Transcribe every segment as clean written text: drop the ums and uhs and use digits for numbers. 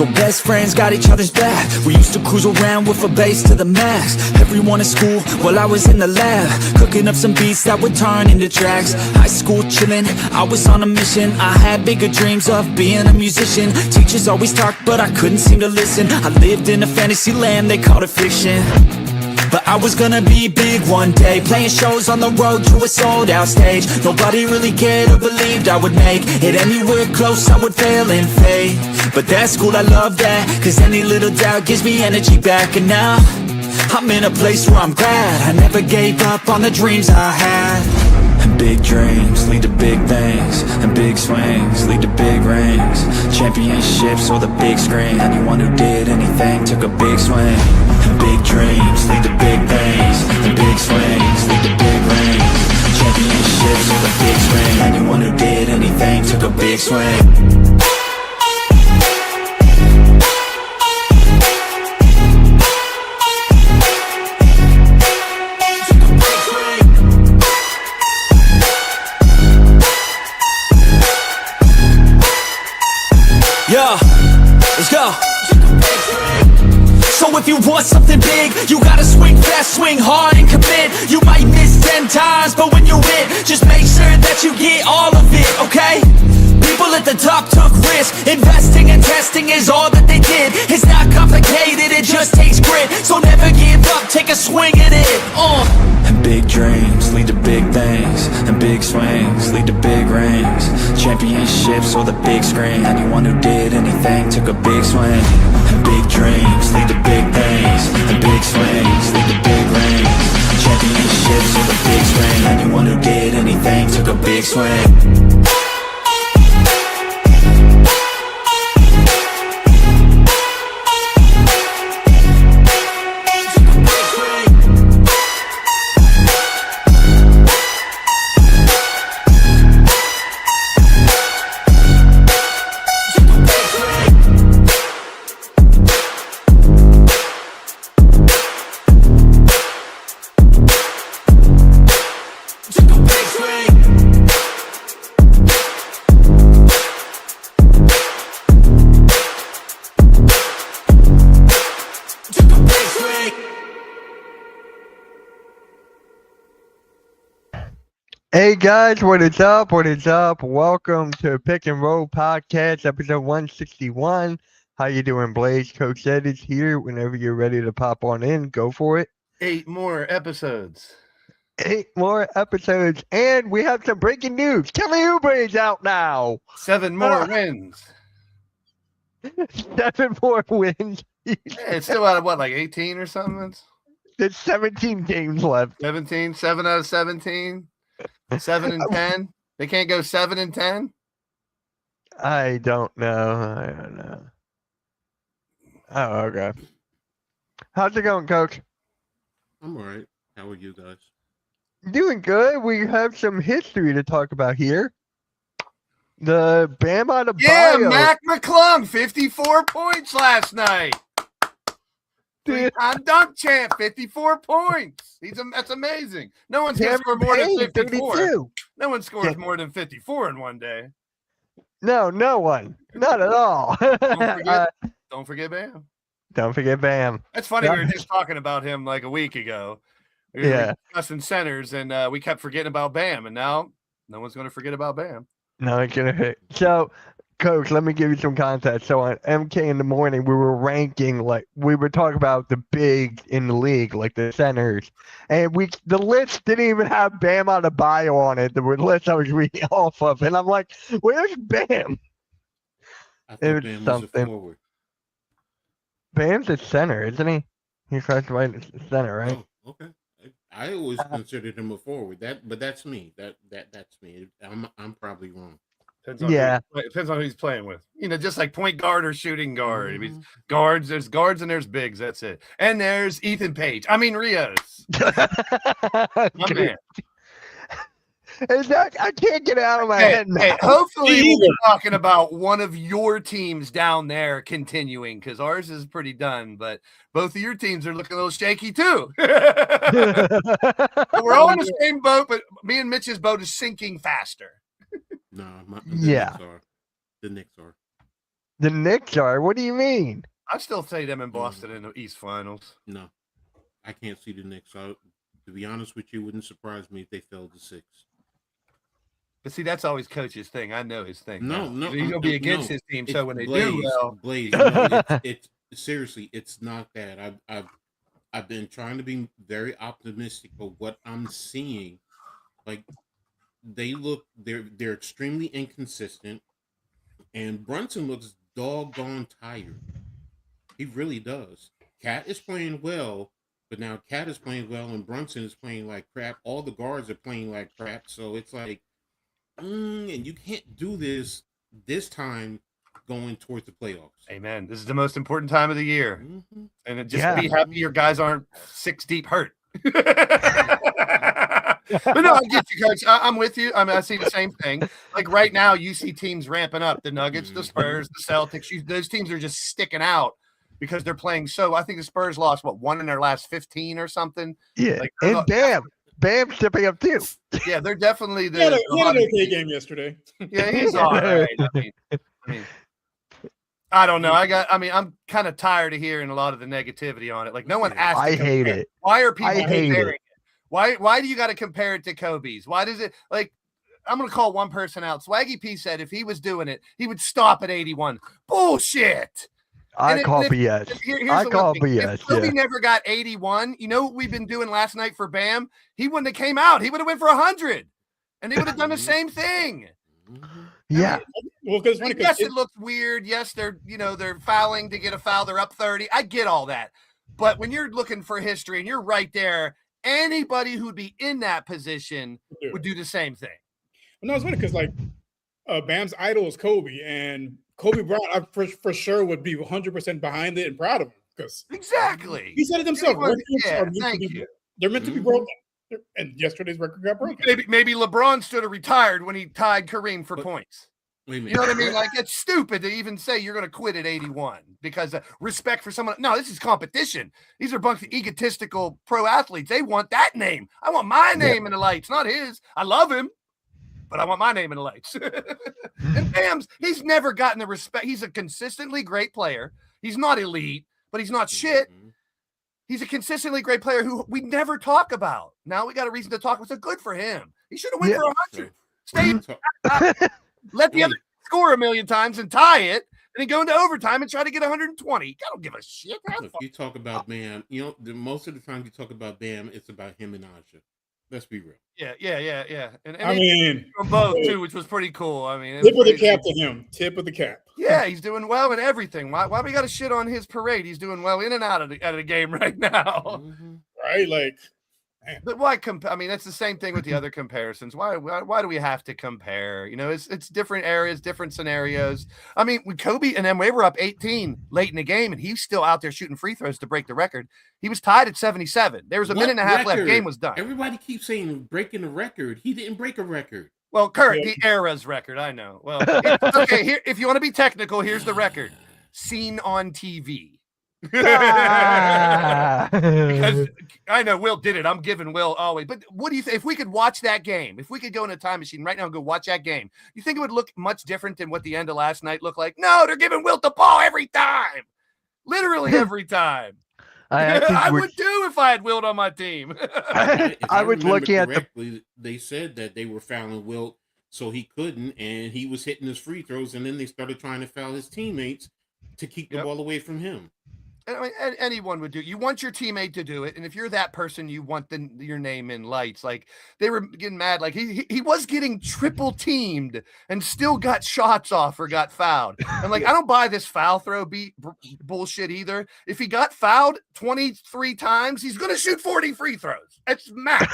So best friends got each other's back. We used to cruise around with a bass to the max. Everyone in school while I was in the lab, cooking up some beats that would turn into tracks. High school chillin', I was on a mission. I had bigger dreams of being a musician. Teachers always talked but I couldn't seem to listen. I lived in a fantasy land, they called it fiction. But I was gonna be big one day, playing shows on the road to a sold out stage. Nobody really cared or believed I would make it anywhere close, I would fail and fade. But that's cool, I love that, cause any little doubt gives me energy back. And now, I'm in a place where I'm glad I never gave up on the dreams I had. And big dreams lead to big things, and big swings lead to big rings. Championships or the big screen, anyone who did anything took a big swing. And big dreams lead to big things, and big swings lead to big rings. Championships or the big screen, anyone who did anything took a big swing. Yeah, let's go. So if you want something big, you gotta swing fast, swing hard and commit. You might miss 10 times, but when you hit, just make sure that you get all of it, okay? People at the top took risks. Investing and testing is all that they did. It's not complicated, it just takes grit. So never give up, take a swing at it. And big dreams lead to big things, and big swings lead to big rings. Championships or the big screen, anyone who did anything took a big swing. And big dreams lead to big things, and big swings lead to big rings. Championships or the big screen, anyone who did anything took a big swing. Hey guys, what is up? What is up? Welcome to Pick and Roll Podcast, episode 161. How you doing, Blaze? Coach Ed is here. Whenever you're ready to pop on in, go for it. 8 more episodes. 8 more episodes, and we have some breaking news. Kelly Oubre is out now. 7 more wins. 7 more wins. It's still out of what, like 18 or something? There's 17 games left. 17, 7 out of 17. 7 and 10. They can't go 7 and 10. I don't know. Oh, okay. How's it going, Coach? I'm all right. How are you guys? Doing good. We have some history to talk about here. The Bam Adebayo. Yeah, Mac McClung, 54 points last night. Three-time dunk champ, 54 points. That's amazing. No one's going to score more than 54. 32. No one scores more than 54 in one day. No one. Not at all. Don't forget Bam. Don't forget Bam. That's funny. We were just talking about him like a week ago. We were discussing centers, and we kept forgetting about Bam, and now no one's going to forget about Bam. No one's going to hit. So, Coach, let me give you some context. So on MK in the morning, we were ranking, we were talking about the big in the league, like the centers. And the list didn't even have Bam Adebayo on it, the list I was reading off of. And I'm like, where's Bam? I thought Bam was a forward. Bam's a center, isn't he? He's right as the center, right? Oh, okay. I always considered him a forward. But that's me. That's me. I'm probably wrong. Depends on who he's playing with. Just like point guard or shooting guard. Mm-hmm. I mean, there's guards and there's bigs. That's it. And there's Ethan Page. Rios. My man. I can't get it out of my head now. Hey, hopefully we're talking about one of your teams down there continuing, because ours is pretty done, but both of your teams are looking a little shaky too. We're all in the same boat, but me and Mitch's boat is sinking faster. No, the Knicks are. The Knicks are. What do you mean? I still say them in Boston in the East Finals. No, I can't see the Knicks. To be honest with you, it wouldn't surprise me if they fell to 6. But see, that's always coach's thing. I know his thing. No, he'll be against no. his team. It's So when they Blaze, do well, Blaze, no, it's seriously, it's not that. I've been trying to be very optimistic, but what I'm seeing, like they're extremely inconsistent, and Brunson looks doggone tired. He really does. Cat is playing well, but now Cat is playing well, and Brunson is playing like crap. All the guards are playing like crap, so it's like, and you can't do this time going towards the playoffs. amen. This is the most important time of the year, and just be happy your guys aren't 6 deep hurt. But no, I get you, Coach. I'm with you. I mean, I see the same thing. Like right now, you see teams ramping up. The Nuggets, the Spurs, the Celtics. Those teams are just sticking out because they're playing so. I think the Spurs lost one in their last 15 or something. Yeah, like, and Bam stepping up too. Yeah, they're definitely the. He had an okay game yesterday. Yeah, he's all right. I mean, I don't know. I'm kind of tired of hearing a lot of the negativity on it. Like no one asked. I hate it. Why are people comparing it? Why do you got to compare it to Kobe's? Why does it like? I'm going to call one person out. Swaggy P said if he was doing it, he would stop at 81. Bullshit. I call BS. I call BS. If Kobe never got 81, you know what we've been doing last night for Bam? He wouldn't have came out. He would have went for 100. And they would have done the same thing. Yeah. Well, because yes, it looks weird. Yes, they're fouling to get a foul. They're up 30. I get all that. But when you're looking for history and you're right there, anybody who'd be in that position would do the same thing. No, it's funny because like Bam's idol is Kobe, and Kobe Bryant, I for sure would be 100% behind it and proud of him because exactly he said it himself. Thank you. They're meant to be broken, and yesterday's record got broken. Maybe LeBron should have retired when he tied Kareem for points. Wait a minute. You know what I mean? Like it's stupid to even say you're going to quit at 81 because respect for someone. No, this is competition. These are a bunch of egotistical pro athletes. They want that name. I want my name in the lights, not his. I love him, but I want my name in the lights. And Bam's, he's never gotten the respect. He's a consistently great player. He's not elite, but he's not shit. He's a consistently great player who we never talk about. Now we got a reason to talk. So good for him. He should have went for 100. Stay. Let the other score a million times and tie it, and then go into overtime and try to get 120. I don't give a shit. Look, you talk about Bam. Most of the time you talk about Bam, it's about him and Aja. Let's be real. Yeah. And I mean, both too, which was pretty cool. I mean, tip of the cap to him. Tip of the cap. Yeah, he's doing well in everything. Why we got to shit on his parade? He's doing well in and out of the game right now. Right, like. Man. But why I mean, that's the same thing with the other comparisons. Why do we have to compare? It's different areas, different scenarios. I mean, with Kobe and them, we were up 18 late in the game, and he's still out there shooting free throws to break the record. He was tied at 77. There was a minute and a half left. Game was done. Everybody keeps saying breaking the record. He didn't break a record. Well, Kurt, the era's record. I know. Well, okay. Here, if you want to be technical, here's the record: seen on TV. Because I know Will did it. I'm giving Will always. But what do you think? If we could watch that game, if we could go in a time machine right now and go watch that game, you think it would look much different than what the end of last night looked like? No, they're giving Wilt the ball every time. Literally every time. I would do if I had Wilt on my team. I was looking at they said that they were fouling Wilt so he couldn't, and he was hitting his free throws, and then they started trying to foul his teammates to keep the ball away from him. I mean, anyone would do. You want your teammate to do it, and if you're that person, you want your name in lights. Like they were getting mad. Like he was getting triple teamed and still got shots off or got fouled. And like I don't buy this foul throw bullshit either. If he got fouled 23 times, he's going to shoot 40 free throws. That's max.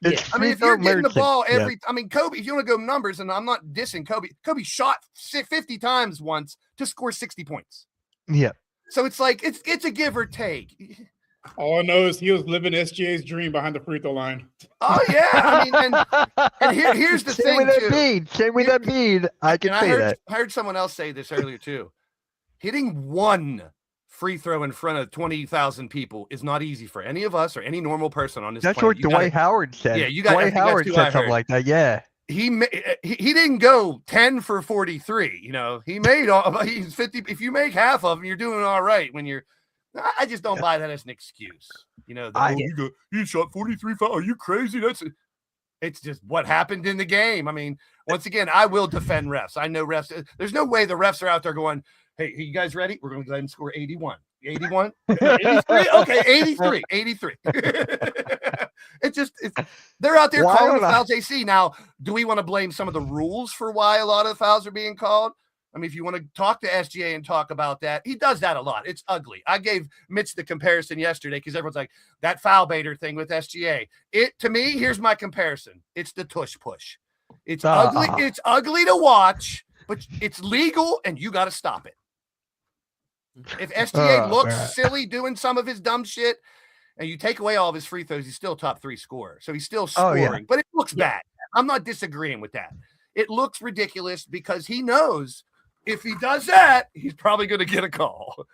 I mean, if you're getting the ball I mean, Kobe, if you want to go numbers, and I'm not dissing Kobe. Kobe shot 50 times once to score 60 points. Yeah. So it's like it's a give or take. All I know is he was living SGA's dream behind the free throw line. Oh yeah, I mean, and here's the thing too. Same with that bead. I can say that. I heard someone else say this earlier too. Hitting one free throw in front of 20,000 people is not easy for any of us or any normal person on this planet. That's what Dwight Howard said. Yeah, you got Dwight Howard said something like that. Yeah. he didn't go 10 for 43. You know, he made he's 50. If you make half of them, you're doing all right. When you're, I just don't buy that as an excuse. You know, you shot 43 fouls. Are you crazy? It's just what happened in the game. I mean, once again, I will defend refs. I know refs. There's no way the refs are out there going, hey, you guys ready? We're going to go ahead and score 81. 81? 83? Okay, 83. 83. They're out there calling the fouls they see. Now, do we want to blame some of the rules for why a lot of the fouls are being called? I mean, if you want to talk to SGA and talk about that, he does that a lot. It's ugly. I gave Mitch the comparison yesterday because everyone's like, that foul baiter thing with SGA. To me, here's my comparison. It's the tush push. It's ugly. It's ugly to watch, but it's legal and you got to stop it. If SGA looks silly doing some of his dumb shit and you take away all of his free throws, he's still top 3 scorer. So he's still scoring, but it looks bad. I'm not disagreeing with that. It looks ridiculous because he knows if he does that, he's probably going to get a call.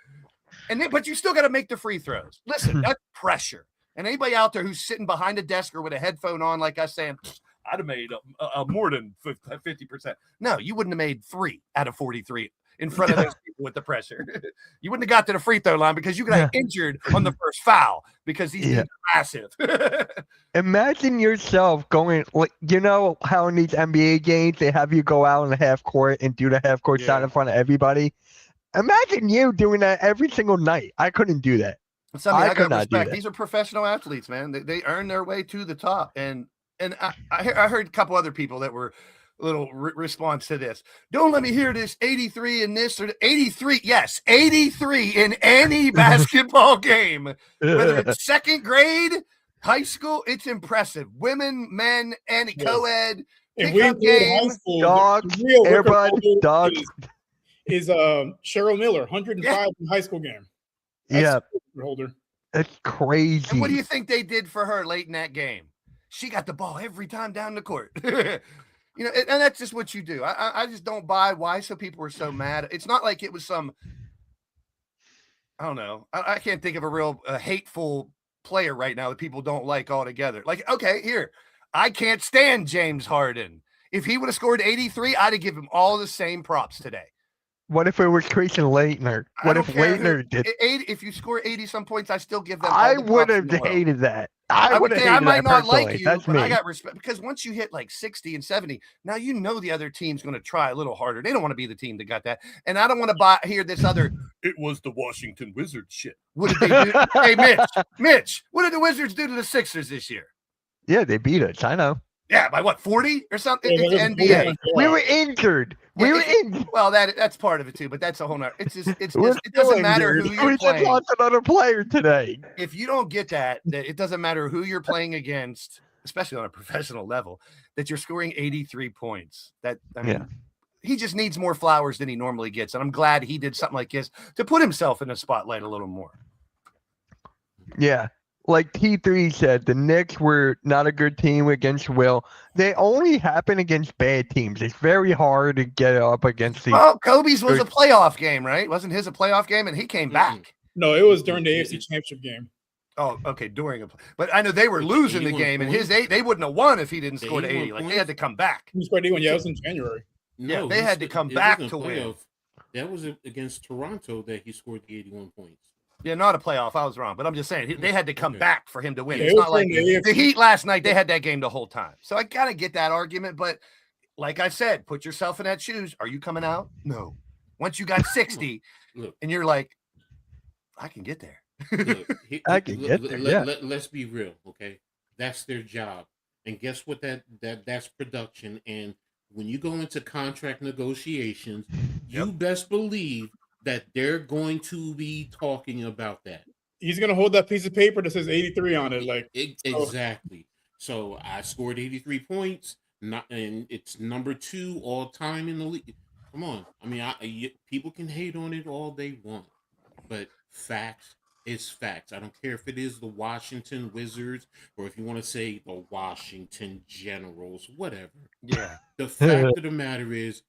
But you still got to make the free throws. Listen, that's pressure. And anybody out there who's sitting behind a desk or with a headphone on, like us saying, I'd have made more than 50%. No, you wouldn't have made 3 out of 43 in front of those people with the pressure. You wouldn't have got to the free throw line because you got injured on the first foul because these things are massive. Imagine yourself going, like, you know how in these NBA games they have you go out in the half court and do the half court shot in front of everybody? Imagine you doing that every single night. I couldn't do that. I could not do that. These are professional athletes, man. They earn their way to the top. And I heard a couple other people that were a little response to this. Don't let me hear this 83 in this or 83. Yes, 83 in any basketball game, whether it's second grade, high school. It's impressive. Women, men, and co-ed. If we include high school, dogs, everybody, dogs. Is Cheryl Miller, 105 in high school game. That's holder. That's crazy. And what do you think they did for her late in that game? She got the ball every time down the court. You know, and that's just what you do. I just don't buy why some people were so mad. It's not like it was some, I don't know. I can't think of a real hateful player right now that people don't like altogether. Like, okay, here, I can't stand James Harden. If he would have scored 83, I'd have given him all the same props today. What if it was Christian Laettner? What if Laettner did? If you score 80 some points, I still give them. I would have hated that. I would have hated that. I might not like you, but I got respect because once you hit like 60 and 70, now you know the other team's going to try a little harder. They don't want to be the team that got that, and I don't want to hear this other. It was the Washington Wizards shit. What did they do? Hey, Mitch, what did the Wizards do to the Sixers this year? Yeah, they beat us. I know. Yeah, by what, 40 or something? It's NBA. We were injured. Well, that's part of it too, but that's a whole nother. It doesn't matter who you're playing. We just lost another player today. If you don't get that it doesn't matter who you're playing against, especially on a professional level, that you're scoring 83 points. He just needs more flowers than he normally gets, and I'm glad he did something like this to put himself in the spotlight a little more. Yeah. Like T3 said, the Knicks were not a good team against Will. They only happen against bad teams. It's very hard to get up against these. Well, Kobe's was a playoff game, right? Wasn't his a playoff game? And he came back. No, it was during the AFC Championship game. Oh, okay, but I know they were losing the game, and they wouldn't have won if he didn't score to 80. Like they had to come back. He scored 81. Yeah, it was in January. No, they had to come back to win. That was against Toronto that he scored the 81 points. Yeah, not a playoff. I was wrong, but I'm just saying they had to come back for him to win. It's not like the Heat last night. They had that game the whole time. So I gotta get that argument. But like I said, put yourself in that shoes. Are you coming out? No. Once you got 60, and you're like, I can get there. I can get there. Let's be real, okay? That's their job, and guess what? That's production. And when you go into contract negotiations, you best believe that they're going to be talking about that. He's going to hold that piece of paper that says 83 on it. Exactly. So I scored 83 points, and it's number 2 all time in the league. Come on. I mean, people can hate on it all they want, but facts is facts. I don't care if it is the Washington Wizards or if you want to say the Washington Generals, whatever. Yeah. The fact of the matter is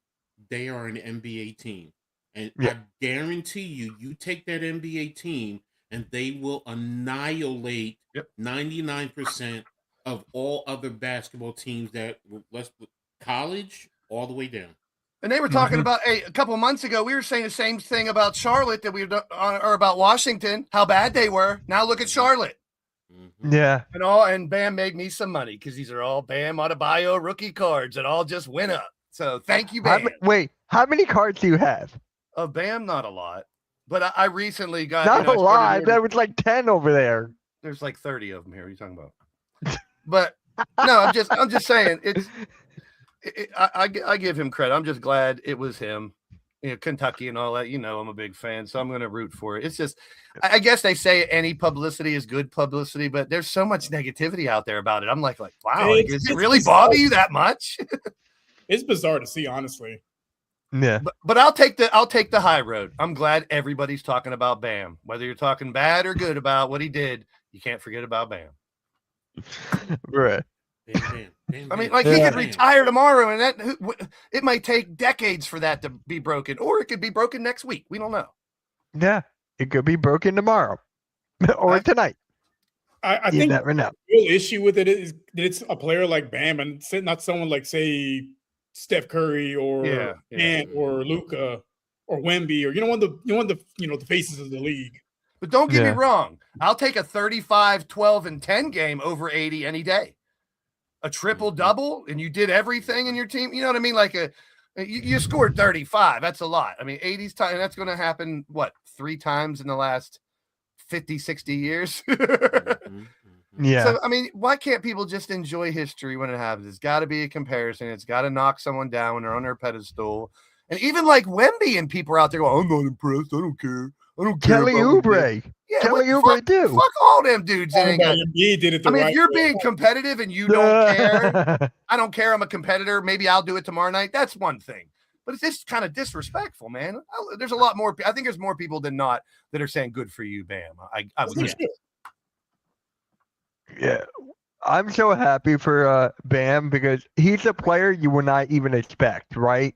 they are an NBA team. And I guarantee you take that NBA team and they will annihilate 99% of all other basketball teams that, college all the way down. And they were talking about a couple of months ago. We were saying the same thing about Charlotte that we were or about Washington, how bad they were. Now look at Charlotte. Yeah. And Bam made me some money because these are all Bam Adebayo rookie cards that all just went up. So thank you, Bam. How many cards do you have? Of Bam, not a lot. But I recently got Not a lot. There was like 10 over there. There's like 30 of them here. What are you talking about? But no, I'm just saying I give him credit. I'm just glad it was him. Kentucky and all that. I'm a big fan, so I'm going to root for it. It's just, I guess they say any publicity is good publicity, but there's so much negativity out there about it. I'm like, wow, does it really bother you that much? It's bizarre to see, honestly. Yeah, but I'll take the high road. I'm glad everybody's talking about Bam, whether you're talking bad or good about what he did. You can't forget about Bam. Right. Bam. I mean, he could retire tomorrow, and it might take decades for that to be broken, or it could be broken next week. We don't know. Yeah, it could be broken tomorrow or tonight. I think never know. The real issue with it is that it's a player like Bam, and not someone like, say, Steph Curry or Ant or Luka or Wemby or one of the faces of the league. But don't get me wrong. I'll take a 35, 12, and 10 game over 80 any day. A triple-double, and you did everything in your team. You know what I mean? Like you scored 35. That's a lot. I mean, 80s time, that's going to happen, 3 times in the last 50, 60 years? Yeah. So, I mean, why can't people just enjoy history when it happens? It's got to be a comparison. It's got to knock someone down when they're on their pedestal. And even like Wemby and people are out there going, I'm not impressed. I don't care. Kelly Oubre. Yeah, Kelly Oubre too. Fuck all them dudes. He did it. If you're being competitive and you don't care, I don't care. I'm a competitor. Maybe I'll do it tomorrow night. That's one thing. But it's just kind of disrespectful, man. There's a lot more. I think there's more people than not that are saying good for you, Bam. I would guess. Yeah. I'm so happy for Bam because he's a player you would not even expect, right?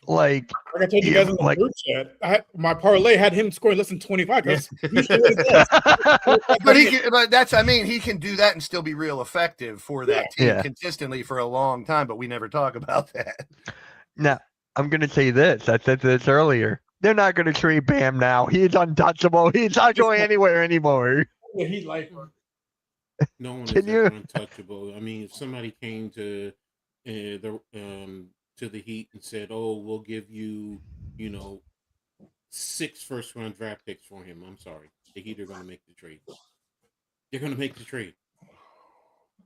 Like I told you guys in the group chat, my parlay had him scoring less than 25. But he can do that and still be real effective for that team consistently for a long time. But we never talk about that. Now I'm gonna say this. I said this earlier. They're not gonna trade Bam now. He's untouchable. He's not going anywhere anymore. No one is ever untouchable. I mean, if somebody came to the Heat and said, "Oh, we'll give you, 6 first-round draft picks for him," I'm sorry, the Heat are going to make the trade. They're going to make the trade.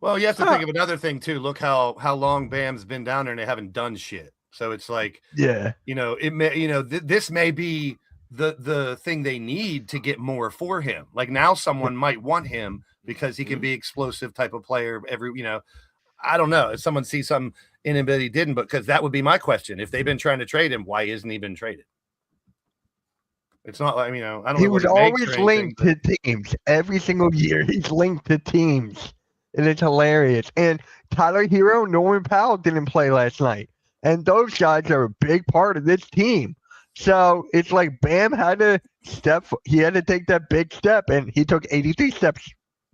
Well, you have to think of another thing too. Look how long Bam's been down there and they haven't done shit. So it's like, it may, this may be the thing they need to get more for him. Like now, someone might want him because he can be explosive type of player. I don't know if someone sees something in him that he didn't, because that would be my question. If they've been trying to trade him, why isn't he been traded? It's not like, I don't know. He was always linked to teams. Every single year, he's linked to teams. And it's hilarious. And Tyler Hero, Norman Powell didn't play last night. And those guys are a big part of this team. So it's like Bam had to he had to take that big step, and he took 83 steps.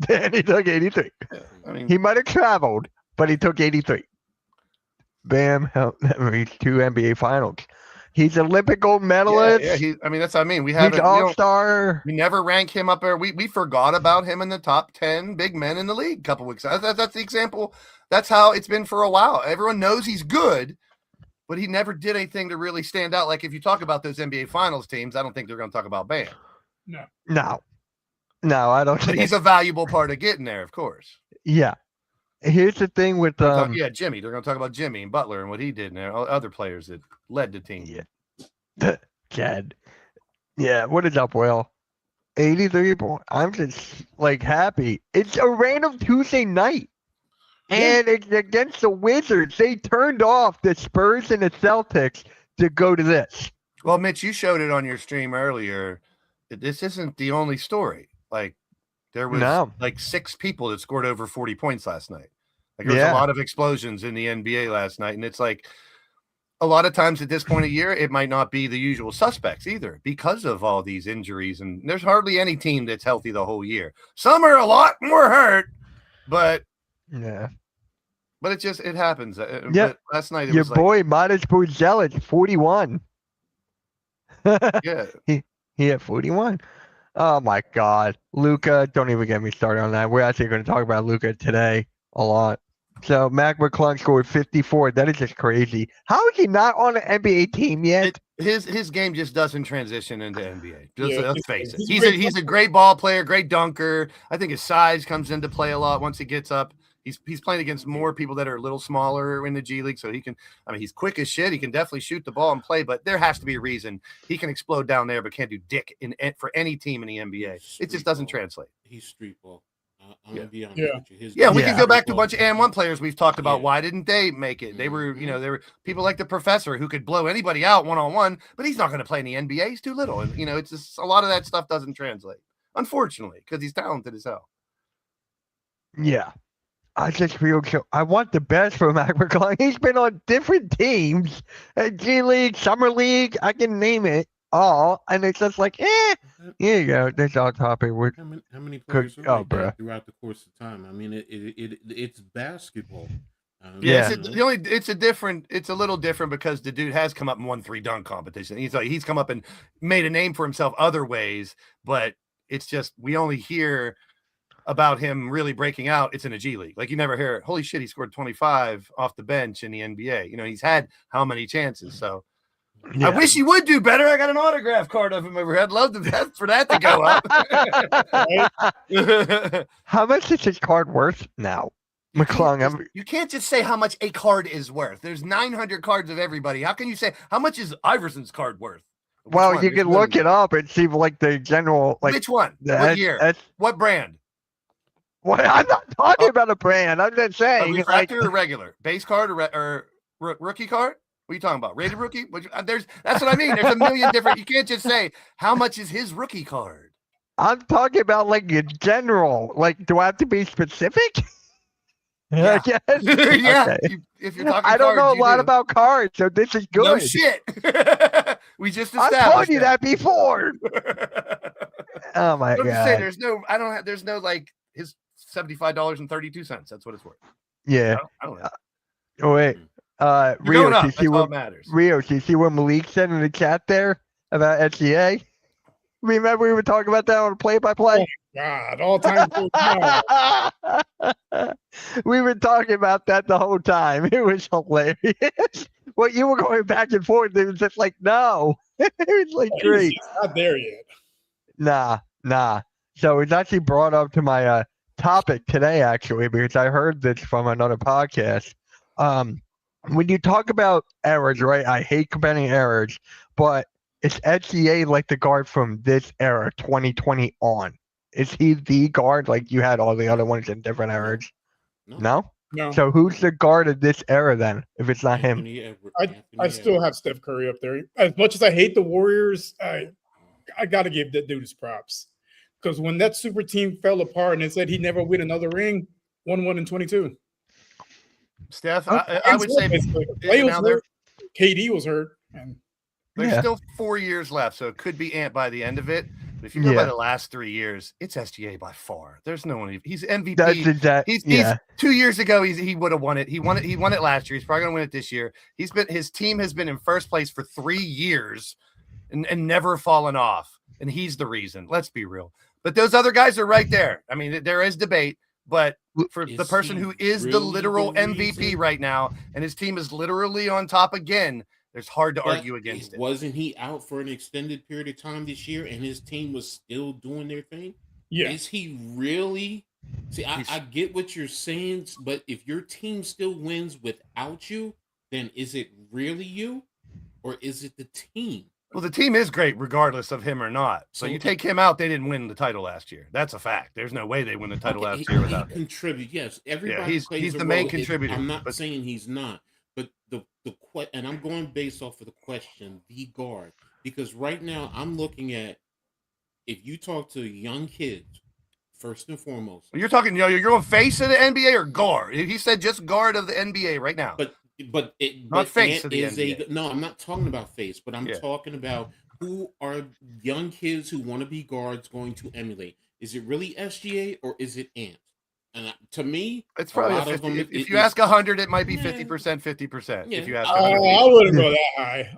And he took 83. He might have traveled, but he took 83. Bam helped them reach 2 NBA Finals. He's Olympic gold medalist. Yeah, that's what I mean. We haven't. He's All-Star. We never rank him up there. We forgot about him in the top 10 big men in the league a couple weeks. That's the example. That's how it's been for a while. Everyone knows he's good, but he never did anything to really stand out. Like if you talk about those NBA Finals teams, I don't think they're going to talk about Bam. No, I don't. But he's a valuable part of getting there, of course. Yeah. Here's the thing with Jimmy. They're going to talk about Jimmy and Butler and what he did, and other players that led the team. Yeah, Chad. Yeah, what is up, Will? 83 points. I'm just happy. It's a random Tuesday night, and it's against the Wizards. They turned off the Spurs and the Celtics to go to this. Well, Mitch, you showed it on your stream earlier. This isn't the only story. There was 6 people that scored over 40 points last night. There was a lot of explosions in the NBA last night. And it's like a lot of times at this point of year, it might not be the usual suspects either because of all these injuries. And there's hardly any team that's healthy the whole year. Some are a lot more hurt, but But it happens. Yeah. But last night it Your was like, boy Modest Buzelich, 41. yeah. He had 41. Oh my God, Luca! Don't even get me started on that. We're actually going to talk about Luca today a lot. So Mac McClung scored 54. That is just crazy. How is he not on an NBA team yet? His game just doesn't transition into NBA. Let's face it. He's a great ball player, great dunker. I think his size comes into play a lot once he gets up. He's playing against more people that are a little smaller in the G League, so he can. I mean, he's quick as shit. He can definitely shoot the ball and play, but there has to be a reason he can explode down there, but can't do dick for any team in the NBA. It just doesn't translate. He's street ball. I'm gonna be honest with We you. can go back to a bunch of AND1 players we've talked about. Why didn't they make it? They were, they were people like the professor who could blow anybody out one-on-one, but he's not going to play in the NBA. He's too little. And, it's just a lot of that stuff doesn't translate, unfortunately, because he's talented as hell. Yeah. I just feel so. I want the best for Mac McClung. He's been on different teams, G League, Summer League. I can name it all, and it's just like, here you go. This all topic. How many players are like that throughout the course of time? I mean, it's basketball. It's a little different because the dude has come up and won 3 dunk competitions. He's come up and made a name for himself other ways, but it's just we only hear about him really breaking out. It's in a G League. Like you never hear, holy shit, he scored 25 off the bench in the NBA. He's had how many chances? So I wish he would do better. I got an autograph card of him over here. I'd love for that to go up. How much is his card worth now? McClung, you can't just say how much a card is worth. There's 900 cards of everybody. How can you say how much is Iverson's card worth? Well, you can look it up and see like the general. Like which one? What year? What brand? What? I'm not talking about a brand. I'm just saying. A refractor or regular base card or rookie card? What are you talking about? Rated rookie? That's what I mean. There's a million different. You can't just say how much is his rookie card. I'm talking about like in general. Like, do I have to be specific? Yeah. Yeah. Okay. If you're talking, I don't know a lot about cards, so this is good. No shit. We just established. I told you that before. Oh my God. Say there's no like his $75.32. That's what it's worth. Yeah. I don't know. Oh wait. Rio, do you see what matters? Rio, do you see what Malik said in the chat there about SGA? Remember we were talking about that on play-by-play? God, all time. We were talking about that the whole time. It was hilarious. Well, you were going back and forth. It was just like, no. It was like great. It's not there yet. Nah. So it's actually brought up to my topic today, actually, because I heard this from another podcast. When you talk about errors, right? I hate comparing errors, but is SGA like the guard from this era, 2020 on? Is he the guard? Like you had all the other ones in different eras? No? So who's the guard of this era then, if it's not him? I still have Steph Curry up there. As much as I hate the Warriors, I got to give that dude his props. Because when that super team fell apart and it said he'd never win another ring, 1-1 in 22. Steph, I would say Clay was hurt. KD was hurt. And there's still 4 years left, so it could be Ant by the end of it. But if you go by the last 3 years, it's SGA by far. There's no one. He's MVP. He's 2 years ago. He would have won it. He won it last year. He's probably gonna win it this year. His team has been in first place for 3 years and never fallen off. And he's the reason. Let's be real. But those other guys are right there. I mean, there is debate, but for the person who is the literal MVP right now, and his team is literally on top again, there's hard to argue against it. Wasn't he out for an extended period of time this year and his team was still doing their thing? Yeah. Is he really? See, I get what you're saying, but if your team still wins without you, then is it really you or is it the team? Well, the team is great regardless of him or not. So you take him out, they didn't win the title last year. That's a fact. There's no way they win the title last year without him. Contribute, yes. Everybody he's the main contributor. I'm not saying he's not, but and I'm going based off of the question, the guard, because right now I'm looking at if you talk to young kids, first and foremost. You're talking, you're going face of the NBA or guard. He said just guard of the NBA right now. But face of the NBA. No, I'm not talking about face, but I'm talking about who are young kids who want to be guards going to emulate. Is it really SGA or is it Ant? And to me, it's probably a lot of them. If you ask 100, it might be 50%, 50%. Yeah. If you ask, I wouldn't go that high.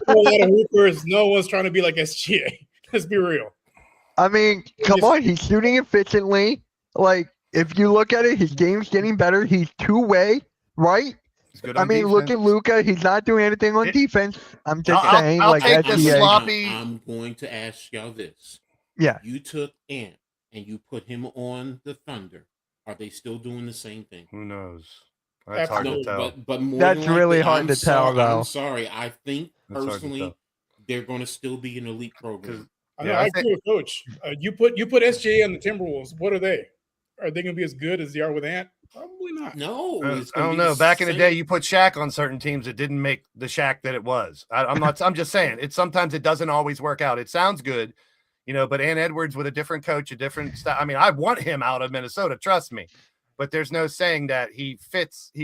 A lot of hoopers. No one's trying to be like SGA. Let's be real. I mean, come on, he's shooting efficiently. Like, if you look at it, his game's getting better. He's two-way, right? he's good I on mean, look at defense. Luka. He's not doing anything on defense. I'm just saying, I'll like, take the SGA. sloppy. I'm going to ask y'all this. Yeah. If you took Ant and you put him on the Thunder, are they still doing the same thing? Who knows? That's hard to tell. But more That's than really likely, hard to tell, though. I'm sorry. I think That's hard to personally, tell. they're going to still be an elite program. I agree with Coach. You put SGA on the Timberwolves. What are they? Are they going to be as good as they are with Ant? Probably not. No, I don't know. Back in the day, you put Shaq on certain teams. It didn't make the Shaq that it was. I'm not. I'm just saying. Sometimes it doesn't always work out. It sounds good, but Ant Edwards with a different coach, a different style. I mean, I want him out of Minnesota. Trust me. But there's no saying that he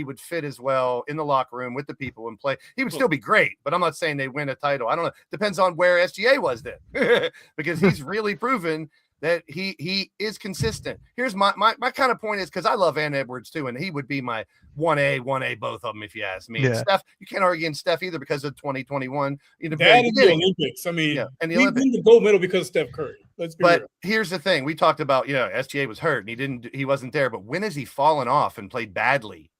would fit as well in the locker room with the people and play. He would still be great, but I'm not saying they win a title. I don't know. Depends on where SGA was then, because he's really proven that he is consistent. Here's my kind of point is, because I love Ant Edwards too, and he would be my 1A, both of them if you ask me. And Steph, you can't argue against Steph either because of 2021. That is the Olympics. I mean, and we win the gold medal because of Steph Curry. Let's be real. Here's the thing: we talked about, SGA was hurt and he wasn't there. But when has he fallen off and played badly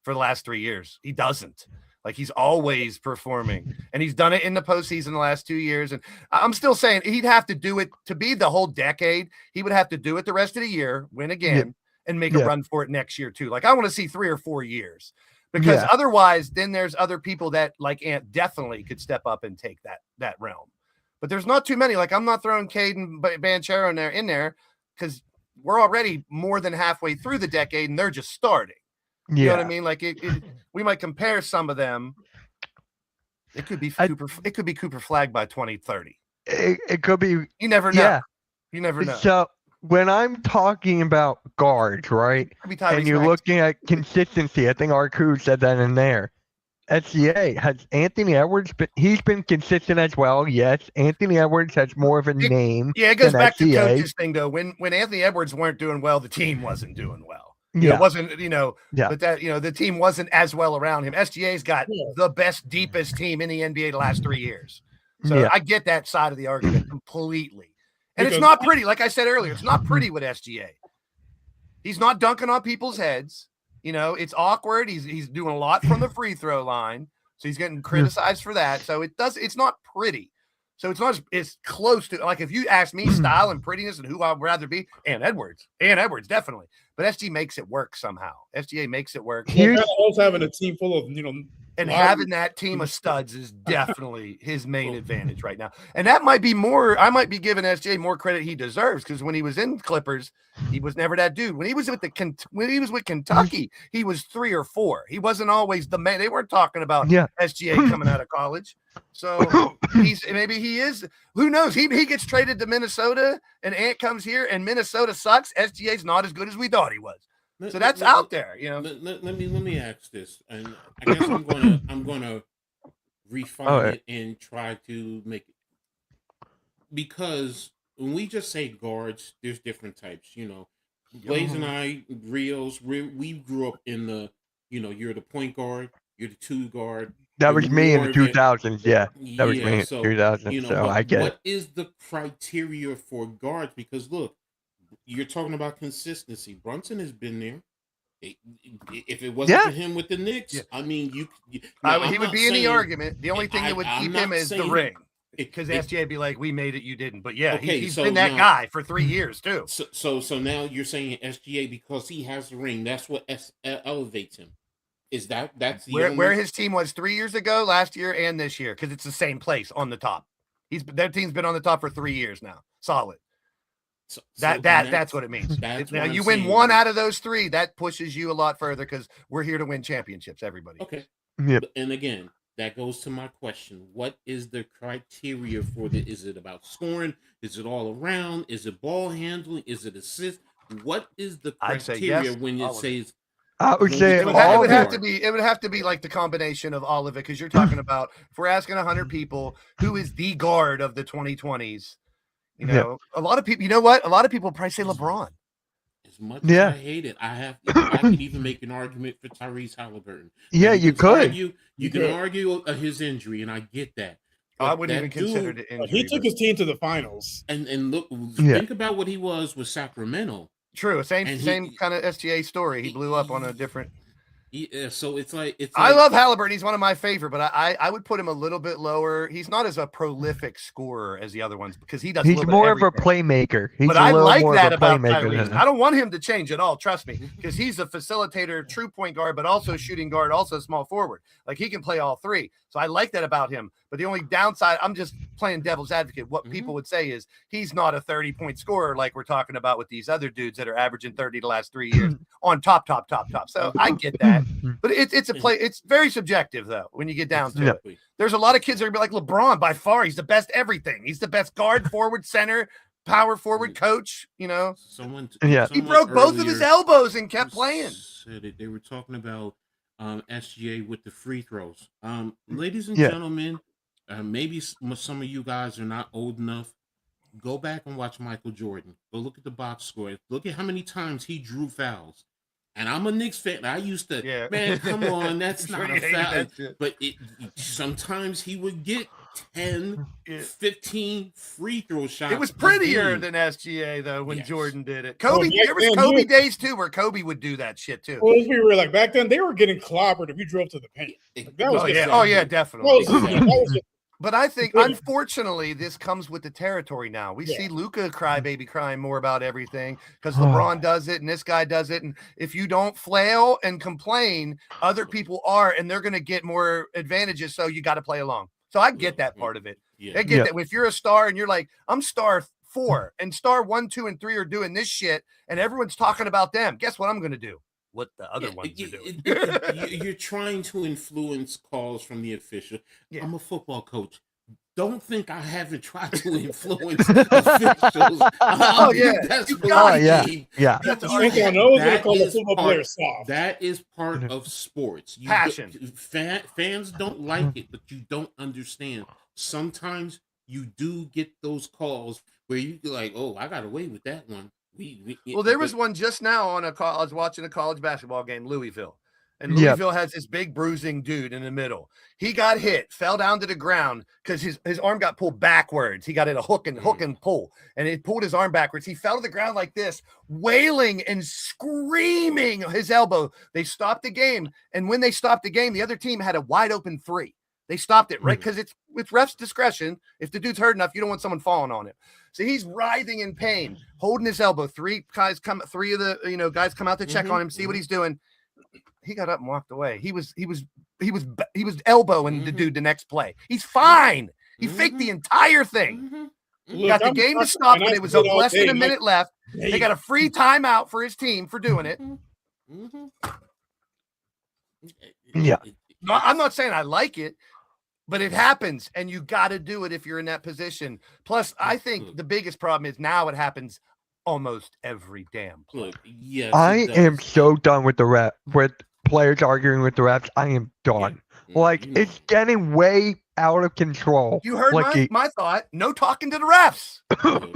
for the last 3 years? He doesn't. Like, he's always performing, and he's done it in the postseason the last 2 years. And I'm still saying he'd have to do it to be the whole decade. He would have to do it the rest of the year, win again, and make a run for it next year too. Like, I want to see 3 or 4 years, because otherwise, then there's other people that, like Ant, definitely could step up and take that realm. But there's not too many. Like, I'm not throwing Caden Banchero in there because we're already more than halfway through the decade, and they're just starting. You know what I mean? Like, we might compare some of them. It could be Cooper Flag by 2030. It could be. You never know. Yeah. You never know. So when I'm talking about guards, right, and you're looking at consistency, I think Arku said that in there. SGA has Anthony Edwards, but he's been consistent as well. Yes, Anthony Edwards has more of a name. Yeah, it goes back to coach's thing though. When Anthony Edwards weren't doing well, the team wasn't doing well. It wasn't, but that, the team wasn't as well around him. SGA's got the best, deepest team in the NBA the last 3 years. So I get that side of the argument completely. And it's not pretty. Like I said earlier, it's not pretty with SGA. He's not dunking on people's heads. It's awkward. He's doing a lot from the free throw line. So he's getting criticized for that. So it's not pretty. So it's not as close to, like, if you ask me style and prettiness and who I'd rather be, Ant Edwards, definitely. But SG makes it work somehow. SGA makes it work. Also having a team full of, and having that team of studs is definitely his main advantage right now. And that might be more, I might be giving SGA more credit he deserves, because when he was in Clippers, he was never that dude. When he was with Kentucky, he was 3 or 4. He wasn't always the man. They weren't talking about SGA coming out of college. So maybe he is. Who knows? He gets traded to Minnesota, and Ant comes here, and Minnesota sucks. SGA's not as good as we thought he was. So that's out there, Let me ask this, and I guess I'm gonna refine it and try to make it, because when we just say guards, there's different types. Blaze and I, Rios, we grew up in the, you're the point guard, you're the 2 guard. That was me in the 2000s. That was me in the 2000s. So I get it. What is the criteria for guards? Because look, you're talking about consistency. Brunson has been there. If it wasn't for him with the Knicks, I mean, he would be in the argument. The only thing that would keep him is the ring. Because SGA would be like, we made it, you didn't. But he's been that guy for 3 years too. So now you're saying SGA because he has the ring. That's what elevates him. Is that's the where his team was 3 years ago, last year, and this year, because it's the same place on the top. Their team's been on the top for 3 years now, solid. So that's what it means. Now you win one out of those 3, that pushes you a lot further, because we're here to win championships. Everybody. Okay. Yep. And again, that goes to my question: what is the criteria for the? Is it about scoring? Is it all around? Is it ball handling? Is it assist? What is the criteria when it says? I would say it would have to be like the combination of all of it, because you're talking about, if we're asking 100 people who is the guard of the 2020s, a lot of people, a lot of people probably say LeBron. As much as I hate it, I can even make an argument for Tyrese Halliburton. Yeah, you could. You can argue his injury, and I get that. But I wouldn't even consider the injury. He took his team to the finals. And look, think about what he was with Sacramento. True, same kind of SGA story. He blew up on a different. Yeah, so it's like I love Halliburton. He's one of my favorite, but I would put him a little bit lower. He's not as a prolific scorer as the other ones because he does. He's more of a playmaker. But I like that about Tyrese. I don't want him to change at all. Trust me, because he's a facilitator, true point guard, but also shooting guard, also small forward. Like he can play all three. So I like that about him. But the only downside, I'm just playing devil's advocate. What people would say is he's not a 30-point scorer like we're talking about with these other dudes that are averaging 30 the last 3 years on top. So I get that. But it's a play. It's very subjective, though, when you get down to it. There's a lot of kids that are like LeBron by far. He's the best everything. He's the best guard, forward, center, power forward, coach. You know, he broke both of his elbows and kept playing. They were talking about SGA with the free throws. Ladies and gentlemen, maybe some of you guys are not old enough. Go back and watch Michael Jordan. Go look at the box score. Look at how many times he drew fouls. And I'm a Knicks fan. I used to, man, come on, that's not a foul. But sometimes he would get 10, 15 free throw shots. It was prettier than SGA, though, when Jordan did it. Kobe, there was Kobe days, too, where Kobe would do that shit, too. Well, we were like, back then, they were getting clobbered if you drove to the paint. Like, that was definitely. But I think, unfortunately, this comes with the territory now. We see Luka crybaby crying more about everything because LeBron does it and this guy does it. And if you don't flail and complain, other people are, and they're going to get more advantages. So you got to play along. So I get that part of it. I get that. If you're a star and you're like, I'm star 4 and star 1, 2, and 3 are doing this shit and everyone's talking about them, guess what I'm going to do? What the other ones are doing. You're trying to influence calls from the official. I'm a football coach. Don't think I haven't tried to influence officials. That is part of sports. Passion. Fans don't like it, but you don't understand. Sometimes you do get those calls where you're like, oh, I got away with that one. Well, there was one just now I was watching a college basketball game, Louisville. And Louisville has this big bruising dude in the middle. He got hit, fell down to the ground because his arm got pulled backwards. He got in a hook and pull, and it pulled his arm backwards. He fell to the ground like this, wailing and screaming his elbow. They stopped the game. And when they stopped the game, the other team had a wide open 3. They stopped it, right? Because it's with ref's discretion. If the dude's hurt enough, you don't want someone falling on him. So he's writhing in pain, holding his elbow. 3 of the guys come out to check on him, see what he's doing. He got up and walked away. He was elbowing the dude the next play. He's fine. He faked the entire thing. Got the game to stop when it was less than a minute left. They got a free timeout for his team for doing it. Yeah. No, I'm not saying I like it, but it happens, and you got to do it if you're in that position. Plus, I think the biggest problem is now it happens almost every damn play. I am so done with with players arguing with the refs. I am done. It's getting way out of control. You heard my thought. No talking to the refs.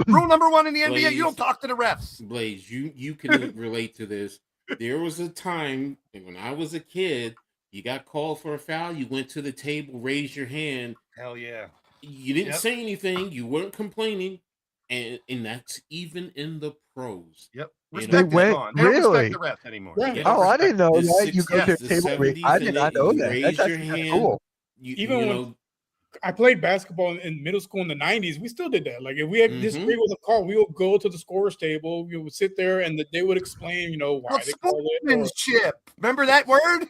Rule number 1 in the NBA, you don't talk to the refs. Blaze, you can relate to this. There was a time when I was a kid, you got called for a foul, you went to the table, raised your hand. Hell yeah. You didn't say anything, you weren't complaining, and that's even in the pros. Yep. Respect is gone. They don't respect the refs anymore. I didn't know that. You go to the table. I did not know that. That's actually cool. When I played basketball in middle school in the 90s, we still did that. Like if we had disagree with a call, we would go to the scorer's table. We would sit there and they would explain, why they called it. Sportsmanship. Remember that word?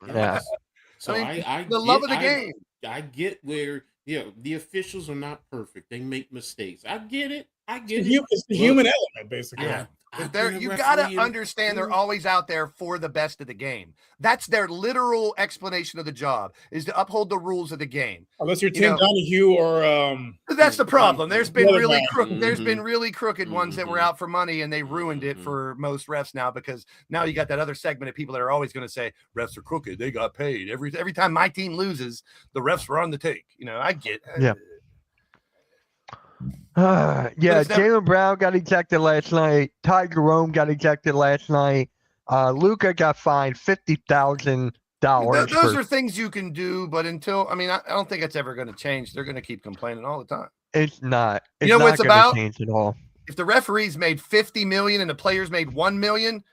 Yeah. So I the love of the game. I get where the officials are not perfect. They make mistakes. I get it. It's the human element, basically. You got to understand they're always out there for the best of the game. That's their literal explanation of the job, is to uphold the rules of the game. Unless you're Tim Donahue or that's the problem. There's been really crooked. There's been really crooked ones that were out for money, and they ruined it for most refs now, because now you got that other segment of people that are always going to say refs are crooked. They got paid every time my team loses. The refs were on the take. I get. Yeah, Jaylen Brown got ejected last night. Ty Jerome got ejected last night. Luca got fined $50,000. Those are things you can do, but until I don't think it's ever going to change. They're going to keep complaining all the time. It's not. It's you know not what it's going to about? change at all. If the referees made 50 million and the players made 1 million,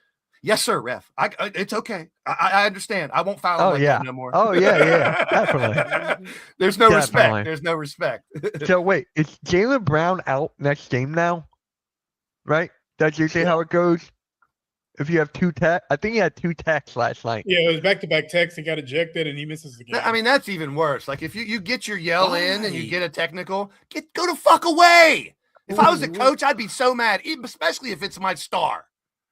yes, sir, ref. It's okay. I understand. I won't foul them that no more. Oh yeah, definitely. There's no respect. There's no respect. So wait, is Jaylen Brown out next game now? Right? That's usually how it goes. If you have two tech, I think he had 2 techs last night. Yeah, it was back-to-back techs. He got ejected and he misses the game. I mean, that's even worse. Like if you get your yell in and you get a technical, go the fuck away. If I was a coach, I'd be so mad, especially if it's my star.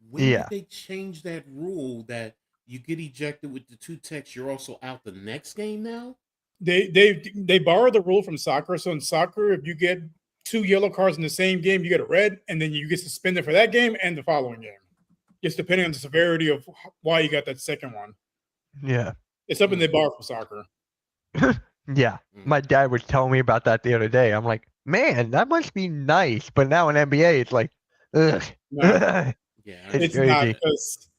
When did they change that rule that you get ejected with the 2 techs, you're also out the next game now? They borrowed the rule from soccer. So in soccer, if you get 2 yellow cards in the same game, you get a red, and then you get suspended for that game and the following game. Just depending on the severity of why you got that second one. Yeah. It's something they borrow from soccer. Yeah. My dad was telling me about that the other day. I'm like, man, that must be nice. But now in NBA, it's like, ugh. No. Yeah, it's not, because,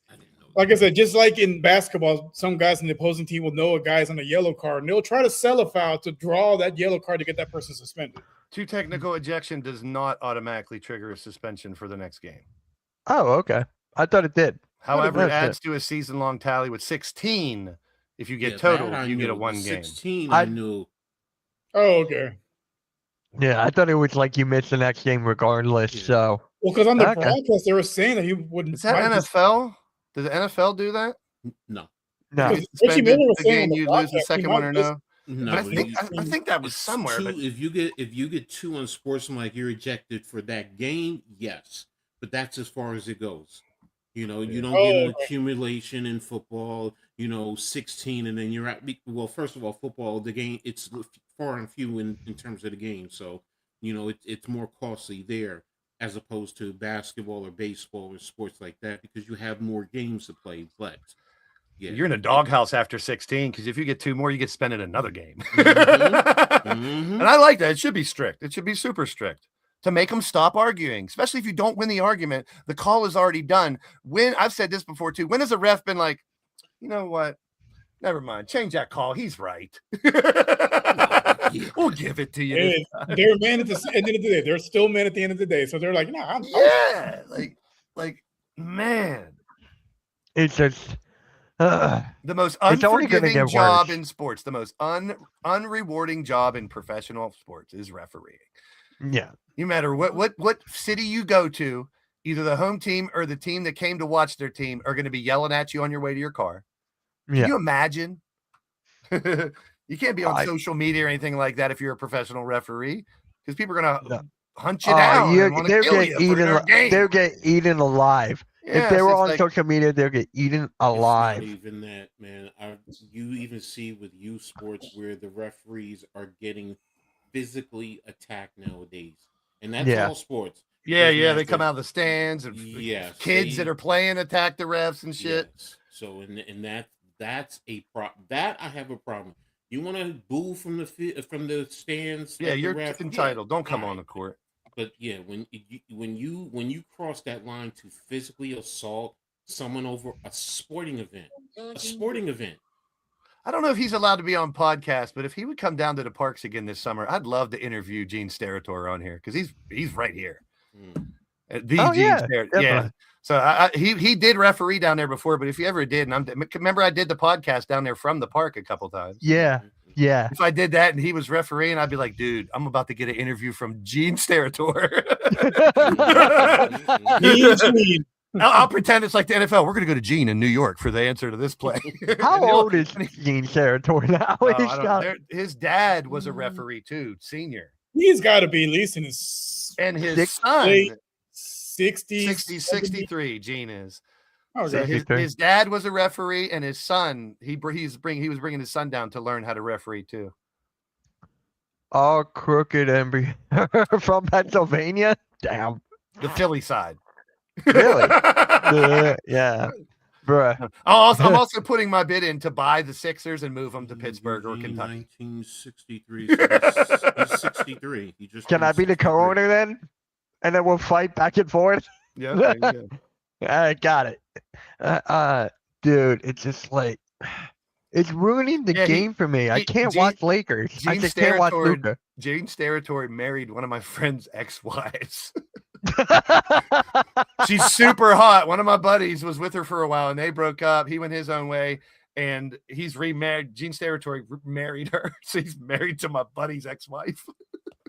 like I said, just like in basketball, some guys in the opposing team will know a guy's on a yellow card, and they'll try to sell a foul to draw that yellow card to get that person suspended. 2 technical ejection does not automatically trigger a suspension for the next game. Oh, okay. I thought it did. However, it adds to a season-long tally with 16. If you get total, you get a 1 game. 16, I knew. Oh, okay. Yeah, I thought it was like you missed the next game regardless. Yeah. So well, because on the broadcast they were saying that he wouldn't. Is that NFL? Does the NFL do that? No. Richie Miller was saying you lose the second one or no? No, I think that was somewhere. But if you get 2 unsportsmanlike, you're ejected for that game. Yes, but that's as far as it goes. You know, you don't get an accumulation in football. 16, and then you're at. Well, first of all, football, the game, it's far and few in terms of the game. So, it's more costly there as opposed to basketball or baseball or sports like that because you have more games to play. But yeah, you're in a doghouse after 16 because if you get 2 more, you get spent in another game. And I like that. It should be strict. It should be super strict to make them stop arguing, especially if you don't win the argument. The call is already done. I've said this before too. When has a ref been like, you know what? Never mind. Change that call. He's right. We'll give it to you. They're men at the end of the day. They're still men at the end of the day. So they're like, nah, like, man. It's just the most unforgiving job in sports, the most unrewarding job in professional sports is refereeing. Yeah. No matter what city you go to, either the home team or the team that came to watch their team are going to be yelling at you on your way to your car. Can you imagine? You can't be on social media or anything like that if you're a professional referee because people are going to hunt you down. They'll get eaten alive. If they were on social media, they'll get eaten alive. It's not even that, man. You even see with youth sports where the referees are getting physically attacked nowadays. And that's all sports. Yeah, they come out of the stands and kids that are playing attack the refs and shit. Yes. So, and that's a problem. That I have a problem. You want to boo from the stands? Yeah, you're entitled. Don't come on the court. But yeah, when you cross that line to physically assault someone over a sporting event, I don't know if he's allowed to be on podcast, but if he would come down to the parks again this summer, I'd love to interview Gene Steratore on here because he's right here. Yeah. So he did referee down there before, but if he ever did, and remember I did the podcast down there from the park a couple times. Yeah. If I did that and he was refereeing, I'd be like, dude, I'm about to get an interview from Gene Steratore. I'll pretend it's like the NFL. We're going to go to Gene in New York for the answer to this play. How old is Gene Steratore now? His dad was a referee too, senior. He's got to be at least in his son. 60, 63. Gene is. Oh, so his dad was a referee, and his son he was bringing his son down to learn how to referee too. All crooked and from Pennsylvania. Damn. The Philly side. Really? Yeah. Bruh. I'm also putting my bid in to buy the Sixers and move them to Pittsburgh or Kentucky. 1963. So he's 63. He just Can I be the 63. co-owner then? And then we'll fight back and forth. Yeah, there you go. I got it. Dude, it's just like it's ruining the Yeah, game for me. I can't watch Lakers. I just can't watch Luka. James Territory married one of my friend's ex-wives. She's super hot. One of my buddies was with her for a while, and they broke up. He went his own way, and he's remarried. Gene's Territory married her, so he's married to my buddy's ex-wife.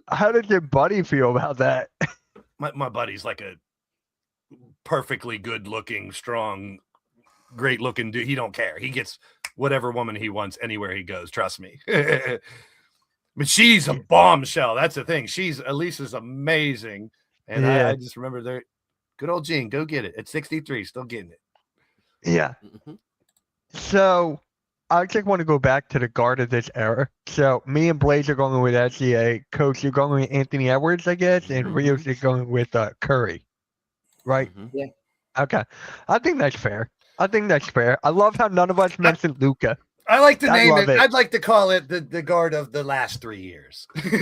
How did your buddy feel about that? My buddy's like a perfectly good-looking, strong, great-looking dude. He don't care. He gets whatever woman he wants anywhere he goes. Trust me. But she's a bombshell. That's the thing. Elisa's amazing. And Yeah. I just remember there, good old Gene, go get it. At 63, still getting it. Yeah. Mhm. So I just want to go back to the guard of this era. So me and Blaze are going with SCA. Coach, you're going with Anthony Edwards, I guess, and Rio's is going with Curry. Right? Mhm. Okay. I think that's fair. I love how none of us mentioned Luka. I like to I name love it. it. I'd like to call it the guard of the last 3 years. Because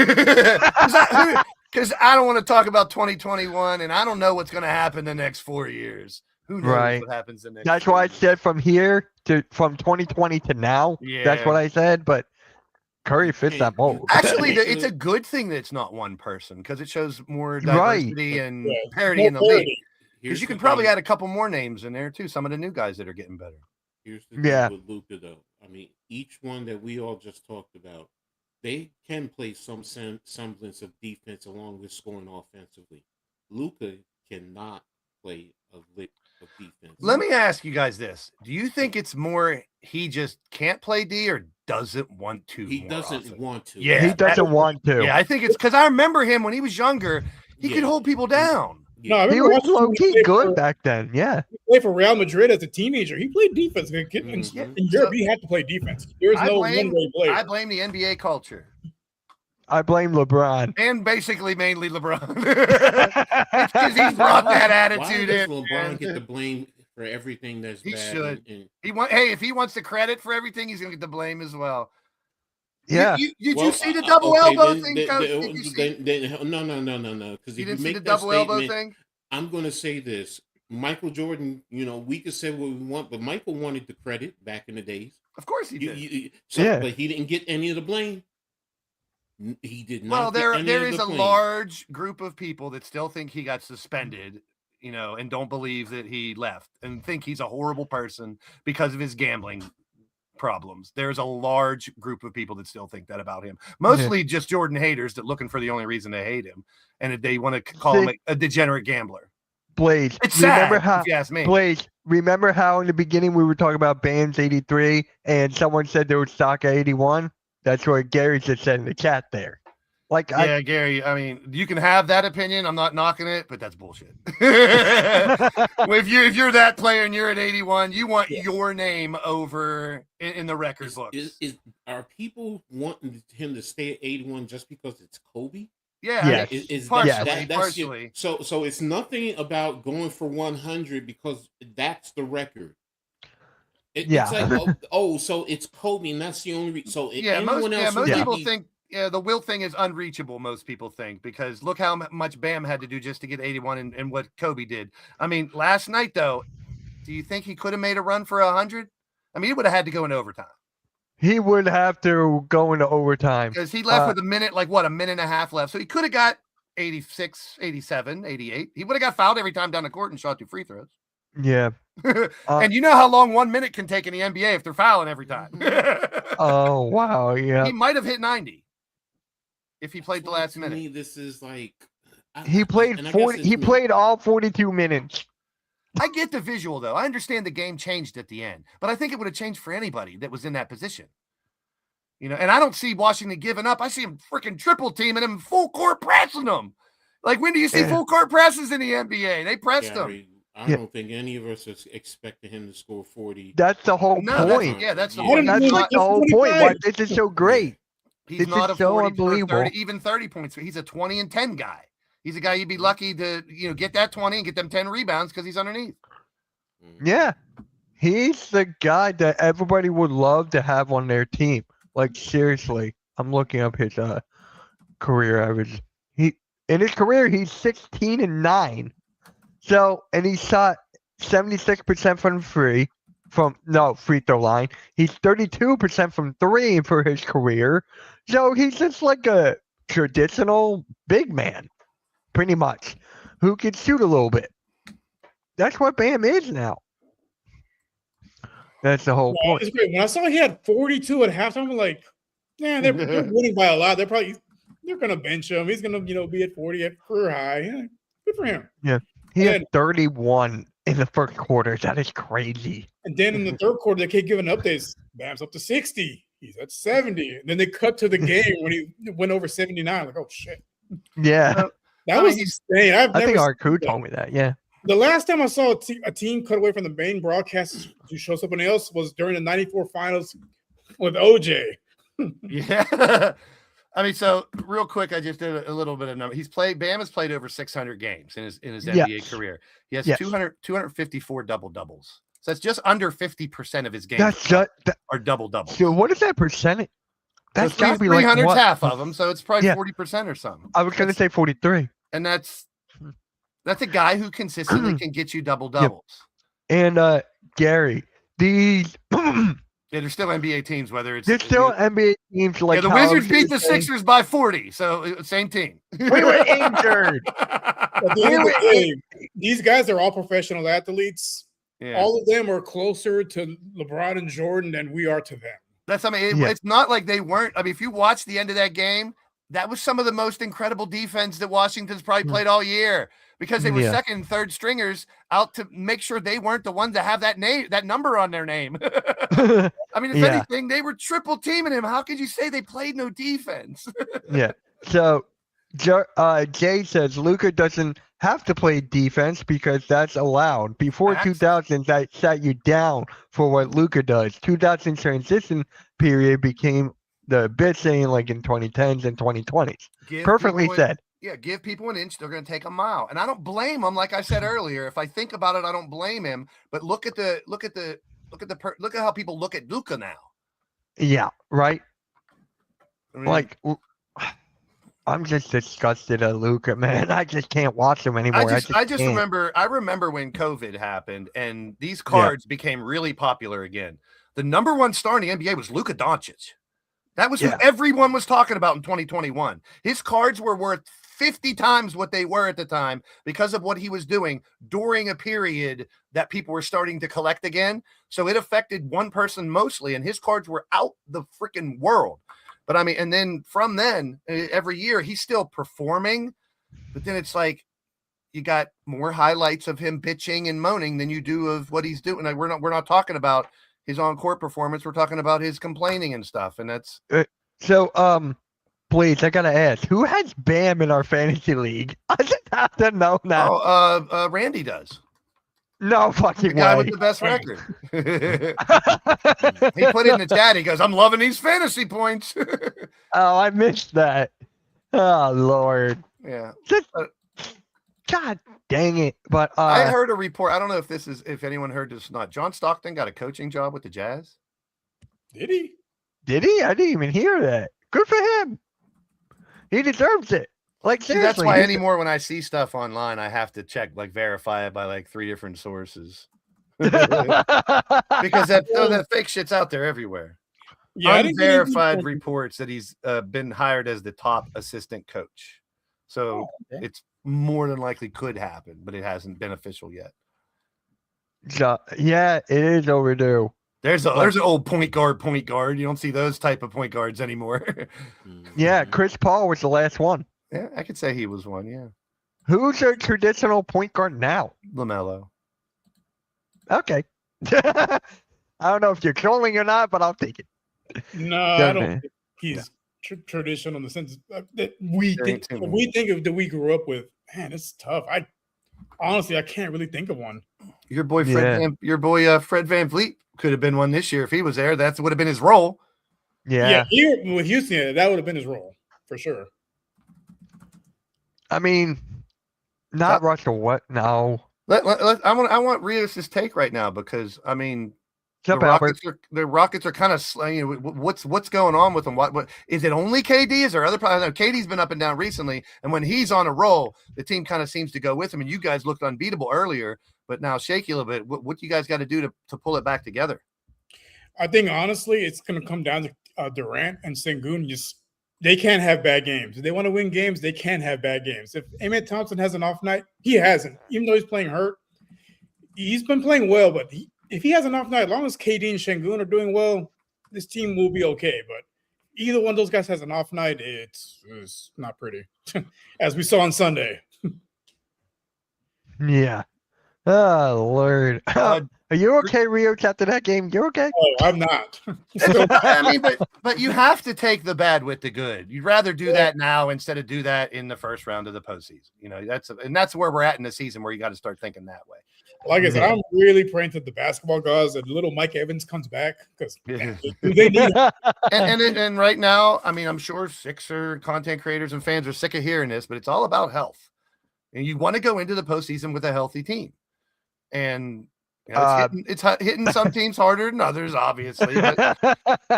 I don't want to talk about 2021, and I don't know what's going to happen the next 4 years. Who knows Right. what happens the next? That's 4 why I years. said from 2020 to now. That's Yeah. what I said. But Curry fits that mold. Actually, it's a good thing that it's not one person because it shows more Right. diversity and Yeah. parity More in the league. parity. Because Here's you can the probably thing. add a couple more names in there too. Some of the new guys that are getting better. Here's the Yeah. thing with Luka, though. I mean, each one that we all just talked about, they can play some semblance of defense along with scoring offensively. Luka cannot play a lick of defense. Let me ask you guys this: do you think it's more he just can't play D or doesn't want to? He more doesn't often? want to. Yeah, He doesn't want to. Yeah, I think it's because I remember him when he was younger. He could Yeah. hold people down. No, I Yeah. He remember was watching him low when key he good played back then. Yeah. for Real Madrid as a teenager. He played defense. In Mhm. Europe, he had to play defense. There's I no blame- one-way player. I blame the NBA culture I blame LeBron. and basically mainly LeBron. It's because he's brought that Why attitude does in. LeBron man. get the blame for everything that's He bad? should. And Hey, if he wants the credit for everything, he's gonna get the blame as well. Yeah. Did you Well, see the double okay, elbow then- thing, then- Coach? then- Did you see? No. Because You if didn't you see make the that double elbow statement, thing? I'm going to say this: Michael Jordan. We could say what we want, but Michael wanted the credit back in the days. Of course he did. Yeah. But he didn't get any of the blame. He did not. Well, get any there of is the a blame. large group of people that still think he got suspended, and don't believe that he left and think he's a horrible person because of his gambling problems. There's a large group of people that still think that about him. Mostly just Jordan haters that looking for the only reason they hate him and that they want to call him a degenerate gambler. Blaze. It's sad, remember how if you ask me. Blaze, remember how in the beginning we were talking about bands 83 and someone said there was Saka 81? That's what Gary just said in the chat there. Like Yeah, Gary, I mean, you can have that opinion. I'm not knocking it, but that's bullshit. if you're that player and you're at 81, you want your name over in the record books. Are people wanting him to stay at 81 just because it's Kobe? Yeah, Yes. Is partially, that's partially. So it's nothing about going for 100 because that's the record. Yeah. It's like so it's Kobe and that's the only reason. So Most would people be- think the Wilt thing is unreachable. Most people think because look how much Bam had to do just to get 81 and what Kobe did. I mean, last night though, do you think he could have made a run for 100? I mean, he would have had to go into overtime. he would have to go into overtime. Because he left with a minute and a half left. So he could have got 86, 87, 88. He would have got fouled every time down the court and shot 2 free throws. Yeah. And you know how long 1 minute can take in the NBA if they're fouling every time. Oh wow. Yeah. He might have hit 90 if he played the last to minute. me, this is like He played and I guess 40. it's He me. played all 42 minutes. I get the visual, though. I understand the game changed at the end, but I think it would have changed for anybody that was in that position. And I don't see Washington giving up. I see him freaking triple teaming him, full court pressing them. Like, when do you see full court presses in the NBA? They pressed them. Gary, I don't think any of us is expecting him to score 40. That's the whole No, point. that's the Yeah. point. That's He's like not, the whole point. Why this is so great. he's It's not just a so 40 unbelievable. 30, even 30 points. He's a 20 and 10 guy. He's a guy you'd be lucky to get that 20 and get them 10 rebounds because he's underneath. Yeah. He's the guy that everybody would love to have on their team. Like seriously, I'm looking up his career average. In his career he's 16-9. So and he shot 76% from free throw line. He's 32% from three for his career. So he's just like a traditional big man, pretty much, who can shoot a little bit. That's what Bam is now. That's the whole point. It's great. When I saw he had 42 at halftime, I'm like, yeah, they're winning by a lot. They're gonna bench him. He's gonna be at 40 at career high. Yeah, good for him. Yeah, he had 31 in the first quarter. That is crazy. And then in the third quarter, they kept giving updates. Bam's up to 60. He's at 70. And then they cut to the game when he went over 79. Like, oh shit. Yeah, that was insane. I think Arku told me that. Yeah. The last time I saw a team cut away from the main broadcast to show somebody else was during the 94 finals with OJ. Yeah. I mean, so real quick, I just did a little bit of number. Bam has played over 600 games in his NBA career. He has 254 double-doubles. So that's just under 50% of his games are double-doubles. So what is that percentage? That's got to be 300's like half of them, so it's probably 40% or something. I was going to say 43. And that's a guy who consistently can get you double-doubles. Yep. And Gary, these they're still NBA teams, whether it's they're still NBA teams. Like the Wizards beat the Sixers by 40, so same team. We were injured. These guys are all professional athletes. Yeah. All of them are closer to LeBron and Jordan than we are to them. It's not like they weren't. I mean, if you watch the end of that game, that was some of the most incredible defense that Washington's probably played all year, because they were second and third stringers out to make sure they weren't the ones that have that number on their name. I mean, if anything, they were triple teaming him. How could you say they played no defense? Yeah. So Jay says Luka doesn't have to play defense because that's allowed. Before 2000, that sat you down for what Luka does. 2000 transition period became the bit saying like in 2010s and 2020s. Perfectly said. Yeah, give people an inch, they're going to take a mile. And I don't blame him. Like I said earlier, if I think about it, I don't blame him. But look at how people look at Luka now. Yeah, right. I mean, like, I'm just disgusted at Luka, man. I just can't watch him anymore. I just remember when COVID happened and these cards became really popular again. The number one star in the NBA was Luka Doncic. That was who everyone was talking about in 2021. His cards were worth 50 times what they were at the time because of what he was doing during a period that people were starting to collect again. So it affected one person mostly, and his cards were out the freaking world. But I mean, and then from then, every year he's still performing, but then it's like you got more highlights of him bitching and moaning than you do of what he's doing. Like, we're not talking about his on-court performance. We're talking about his complaining and stuff, and that's please, I gotta ask, who has Bam in our fantasy league? I just have to know now. Oh, Randy does. No fucking the guy way. with the best record. He put it in the chat. He goes, "I'm loving these fantasy points." Oh, I missed that. Oh Lord. Yeah. God dang it! But I heard a report. I don't know if anyone heard this or not. John Stockton got a coaching job with the Jazz. Did he? Did he? I didn't even hear that. Good for him. He deserves it. Like seriously. That's why anymore when I see stuff online, I have to check, like verify it by like 3 different sources. Because that fake shit's out there everywhere. Yeah, unverified reports that he's been hired as the top assistant coach. So it's more than likely could happen, but it hasn't been official yet. Yeah, it is overdue. There's an old point guard. You don't see those type of point guards anymore. Yeah, Chris Paul was the last one. Yeah, I could say he was one, yeah. Who's a traditional point guard now? LaMelo. Okay. I don't know if you're trolling or not, but I'll take it. No, I don't think he's traditional in the sense that we think of that we grew up with. Man, it's tough. I can't really think of one. Your boy Fred Van Vliet could have been one this year if he was there. That would have been his role. Yeah. Here with Houston, that would have been his role for sure. I mean, not Russell. What? No. I want Rios' take right now because I mean the Rockets are kind of what's going on with them. What is it? Only KD? Is there other problems? I know KD's been up and down recently, and when he's on a roll, the team kind of seems to go with him. And you guys looked unbeatable earlier, but now shaky a little bit. What do you guys got to do to pull it back together? I think honestly, it's going to come down to Durant and Sengun. They can't have bad games. If they want to win games, they can't have bad games. If Amen Thompson has an off night, he hasn't. Even though he's playing hurt, he's been playing well. But if he has an off night, as long as KD and Sengun are doing well, this team will be okay. But either one of those guys has an off night, it's not pretty, as we saw on Sunday. Yeah. Oh, Lord. Are you okay, Rio, after that game? You're okay? Oh, I'm not. I mean, but you have to take the bad with the good. You'd rather do that now instead of do that in the first round of the postseason. You know, that's where we're at in the season where you got to start thinking that way. Like I said, I'm really praying that the basketball guys and little Mike Evans comes back because they need him. and right now, I mean, I'm sure Sixer content creators and fans are sick of hearing this, but it's all about health. And you want to go into the postseason with a healthy team. And you know, it's hitting some teams harder than others, obviously. But,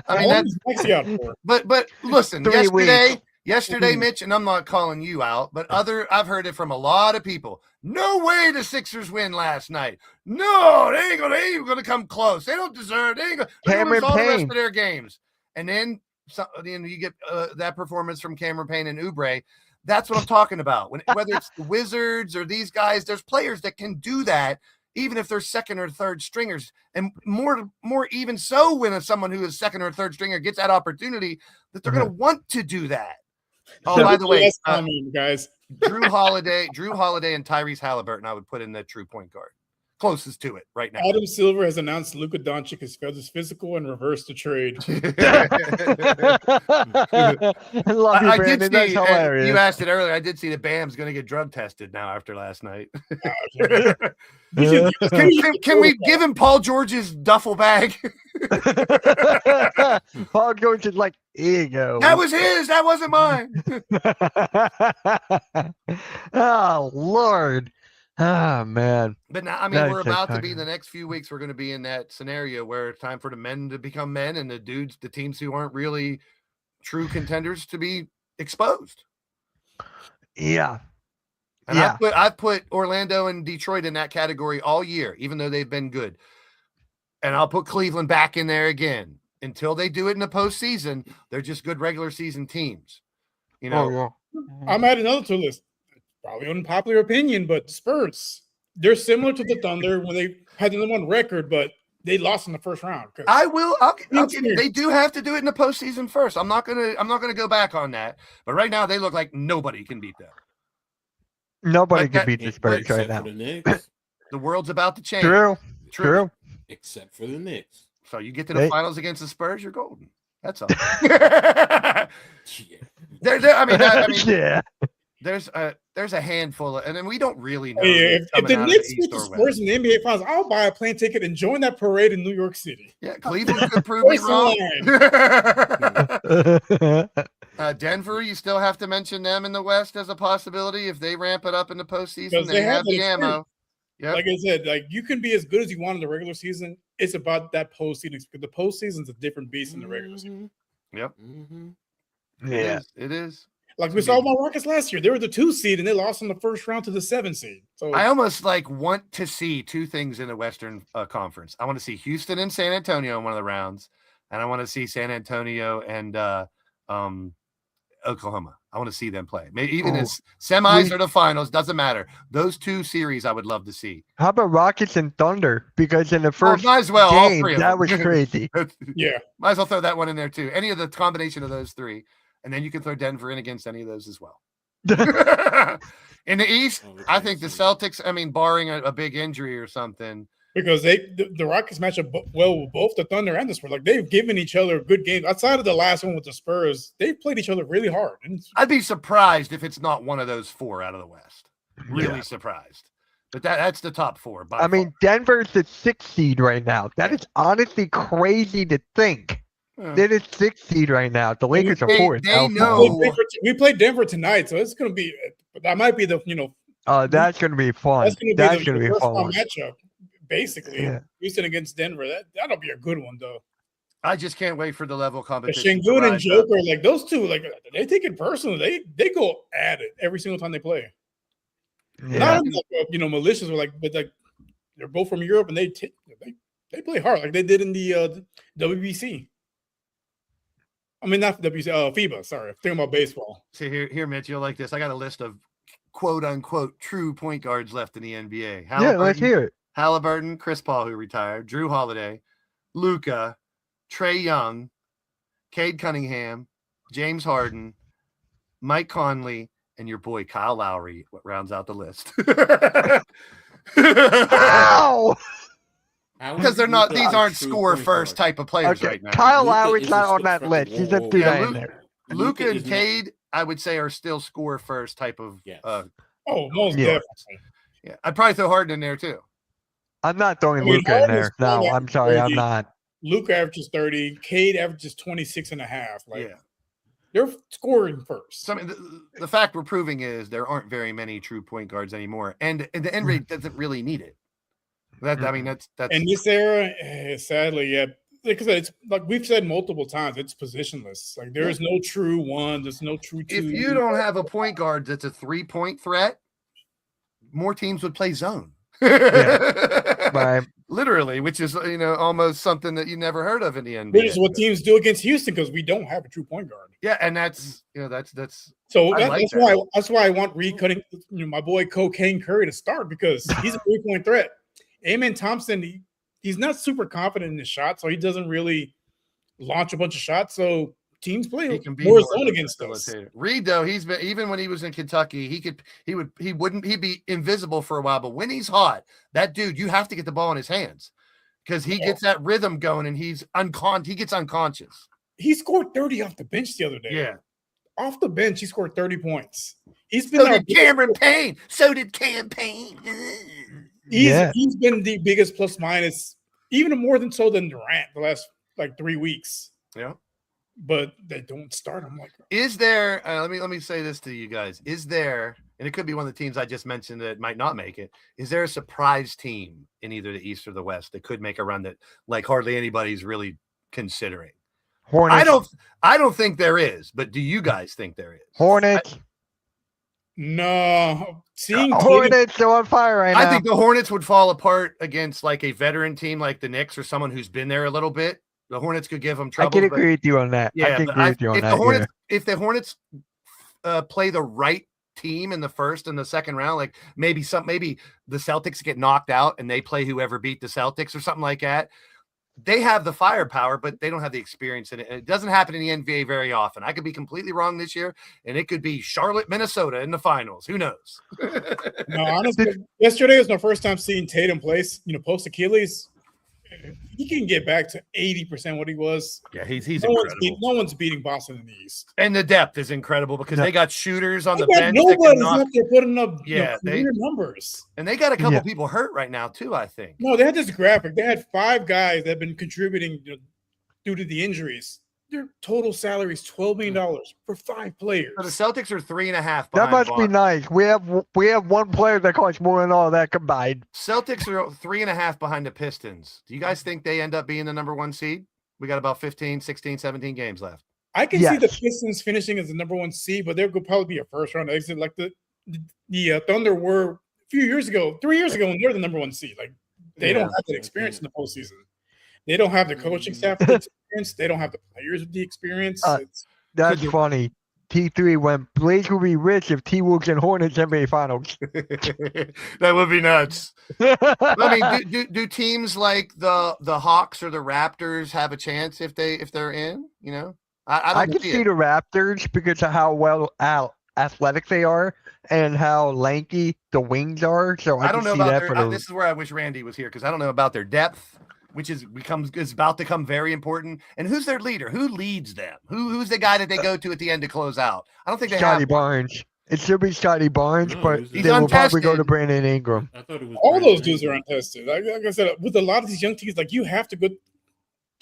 I mean, but listen, yesterday, Mitch, and I'm not calling you out, but I've heard it from a lot of people. No way the Sixers win last night. No, they ain't gonna come close. They don't deserve. They ain't gonna lose all the rest of their games. And then you get that performance from Cameron Payne and Oubre. That's what I'm talking about. Whether it's the Wizards or these guys, there's players that can do that. Even if they're second or third stringers, and more even so when someone who is second or third stringer gets that opportunity, that they're going to want to do that. Oh, by the way, guys, Drew Holiday, and Tyrese Halliburton, I would put in the true point guard, closest to it right now. Adam Silver has announced Luka Doncic has failed his physical and reversed the trade. I did see. You asked it earlier. I did see that Bam's going to get drug tested now after last night. Can we give him Paul George's duffel bag? Paul George is like, here you go. That was his. That wasn't mine. Oh, Lord. Oh, man. But now, I mean, we're about to be, the next few weeks, we're going to be in that scenario where it's time for the men to become men and the teams who aren't really true contenders to be exposed. Yeah. And I've put Orlando and Detroit in that category all year, even though they've been good. And I'll put Cleveland back in there again. Until they do it in the postseason, they're just good regular season teams. You know, I'm adding another to the list. Probably unpopular opinion, but Spurs, they're similar to the Thunder when they had the number one record, but they lost in the first round. They do have to do it in the postseason first. I'm not gonna go back on that. But right now, they look like nobody can beat them. Nobody can beat the Spurs right now. The world's about to change. True. Except for the Knicks. So you get to the finals against the Spurs, you're golden. That's all. There's a handful of, and then we don't really know. If the Knicks beat the Spurs in the NBA Finals, I'll buy a plane ticket and join that parade in New York City. Yeah, Cleveland could prove me wrong. Denver, you still have to mention them in the West as a possibility if they ramp it up in the postseason. They have the ammo. Yep. Like I said, like you can be as good as you want in the regular season. It's about that postseason because the postseason's a different beast than the regular season. Yep. Yeah, it is. Like we saw my Rockets last year. They were the 2 seed and they lost in the first round to the 7 seed. So I almost want to see two things in the Western Conference. I want to see Houston and San Antonio in one of the rounds, and I want to see San Antonio and Oklahoma. I want to see them play. Maybe even as semis or the finals, doesn't matter. Those two series I would love to see. How about Rockets and Thunder? Because in the first might as well, game, all three of that them. was crazy. Yeah. Might as well throw that one in there too. Any of the combination of those three. And then you can throw Denver in against any of those as well. In the East, I think the Celtics, barring a big injury or something. Because the Rockets match up well with both the Thunder and the Spurs. Like they've given each other good games. Outside of the last one with the Spurs, they've played each other really hard. I'd be surprised if it's not one of those 4 out of the West. Really surprised. But that's the top 4. Denver's the 6th seed right now. That is honestly crazy to think. They're the 6th seed right now. The Lakers are 4th. We played Denver tonight, so it's going to be. That might be the That's gonna be fun. That's going to be the a first fun round one. matchup, basically. Yeah. Houston against Denver. That'll be a good one, though. I just can't wait for the level of The competition. Şengün and Joker, like those two, like they take it personally. They go at it every single time they play. Yeah. Not like, malicious or but like they're both from Europe and they play hard like they did in the WBC. I mean, not WBC, FIBA. Sorry, I'm thinking about baseball. See here, Mitch, you'll like this. I got a list of quote unquote true point guards left in the NBA. Yeah, let's hear it. Halliburton, Chris Paul, who retired, Drew Holiday, Luka, Trae Young, Cade Cunningham, James Harden, Mike Conley, and your boy Kyle Lowry. What rounds out the list? Ow! Because they're not; these aren't score first type of players right now. Kyle Lowry's not on that list. He's a dude in there. Luka and Cade, I would say, are still score first type of. Most definitely. Yeah, I'd probably throw Harden in there too. I'm not throwing Luka in there. No, I'm sorry, I'm not. Luka averages 30. Cade averages 26.5. Like, yeah. They're scoring first. So, I mean, the fact we're proving is there aren't very many true point guards anymore, and the NBA doesn't really need it. I mean, that's in this era, sadly, yeah. Like I said, it's like we've said multiple times, it's positionless. Like there is no true one, there's no true two. If you don't have a point guard that's a 3-point threat, more teams would play zone. Right. Literally, which is almost something that you never heard of in the NBA. Which is what teams do against Houston because we don't have a true point guard. Yeah, and that's so that's why I want Reed cutting my boy Cocaine Curry to start because he's a 3-point threat. Amen Thompson, he's not super confident in his shot, so he doesn't really launch a bunch of shots. So teams play more zone against us. Reed, though, he's been even when he was in Kentucky, he'd be invisible for a while, but when he's hot, that dude, you have to get the ball in his hands because he gets that rhythm going and he gets unconscious. He scored 30 off the bench the other day. Yeah. Off the bench, he scored 30 points. So did Cameron Payne. He's been the biggest plus minus, even more than Durant the last 3 weeks. Yeah. But they don't start him like. Is there? Let me say this to you guys. Is there? And it could be one of the teams I just mentioned that might not make it. Is there a surprise team in either the East or the West that could make a run that hardly anybody's really considering? Hornets. I don't think there is. But do you guys think there is? Hornets. No, Hornets are on fire right now. I think the Hornets would fall apart against a veteran team like the Knicks or someone who's been there a little bit. The Hornets could give them trouble. I can agree with you on that. Yeah, I can agree with you on that. If the Hornets play the right team in the first and the second round, maybe the Celtics get knocked out and they play whoever beat the Celtics or something like that. They have the firepower, but they don't have the experience in it. And it doesn't happen in the NBA very often. I could be completely wrong this year, and it could be Charlotte, Minnesota in the finals. Who knows? No, honestly, yesterday was my first time seeing Tatum play. post Achilles. He can get back to 80% what he was. Yeah, he's incredible. No one's beating Boston in the East. And the depth is incredible because they got shooters on the bench. Nobody's out there putting up numbers. And they got a couple people hurt right now too, I think. No, they had this graphic. They had 5 guys that have been contributing due to the injuries. Their total salary is $12 million for 5 players. So the Celtics are 3.5. That must be nice. We have one player that costs more than all that combined. Celtics are 3.5 behind the Pistons. Do you guys think they end up being the number 1 seed? We got about 15, 16, 17 games left. I can see the Pistons finishing as the number 1 seed, but there could probably be a first round exit like the Thunder were a few years ago, 3 years ago, when they're the number 1 seed. They don't have that experience in the postseason. They don't have the coaching staff with the experience. They don't have the players with the experience. That's funny. T3 went, Blaze will be rich if T-Wolves and Hornets NBA Finals. That would be nuts. I mean, do teams like the Hawks or the Raptors have a chance if they're in? I can see the Raptors because of how athletic they are and how lanky the wings are. So I don't know about this is where I wish Randy was here because I don't know about their depth, which is about to come very important. And who's their leader? Who leads them? Who's the guy that they go to at the end to close out? I don't think they Scotty have Barnes. It should be Scotty Barnes, but he's they will untested. probably go to Brandon Ingram. I thought it was all those dudes are untested. Like I said, with a lot of these young teams, you have to go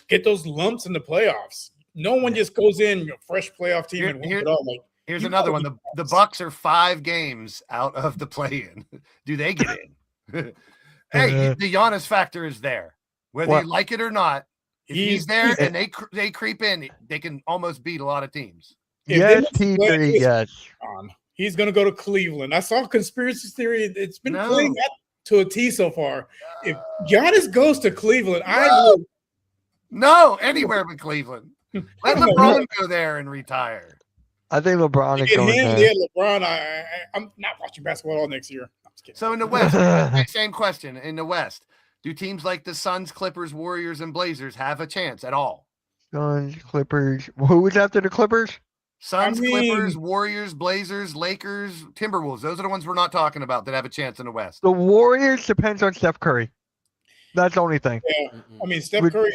get those lumps in the playoffs. No one just goes in fresh playoff team and wins it all. Here's another one. The Bucks are 5 games out of the play-in. Do they get in? Hey, the Giannis factor is there. Whether you like it or not, if he's there and they creep in, they can almost beat a lot of teams. Yes, T3, yes. He's going to go to Cleveland. I saw conspiracy theory. It's been playing to a T so far. If Giannis goes to Cleveland, No, anywhere but Cleveland. Let LeBron go there and retire. I think LeBron is going there. Yeah, LeBron. I'm not watching basketball all next year. I'm just kidding. So in the West, same question. In the West, do teams like the Suns, Clippers, Warriors, and Blazers have a chance at all? Suns, Clippers. Who was after the Clippers? Suns, Clippers, Warriors, Blazers, Lakers, Timberwolves. Those are the ones we're not talking about that have a chance in the West. The Warriors depends on Steph Curry. That's the only thing. Yeah, I mean Steph Curry.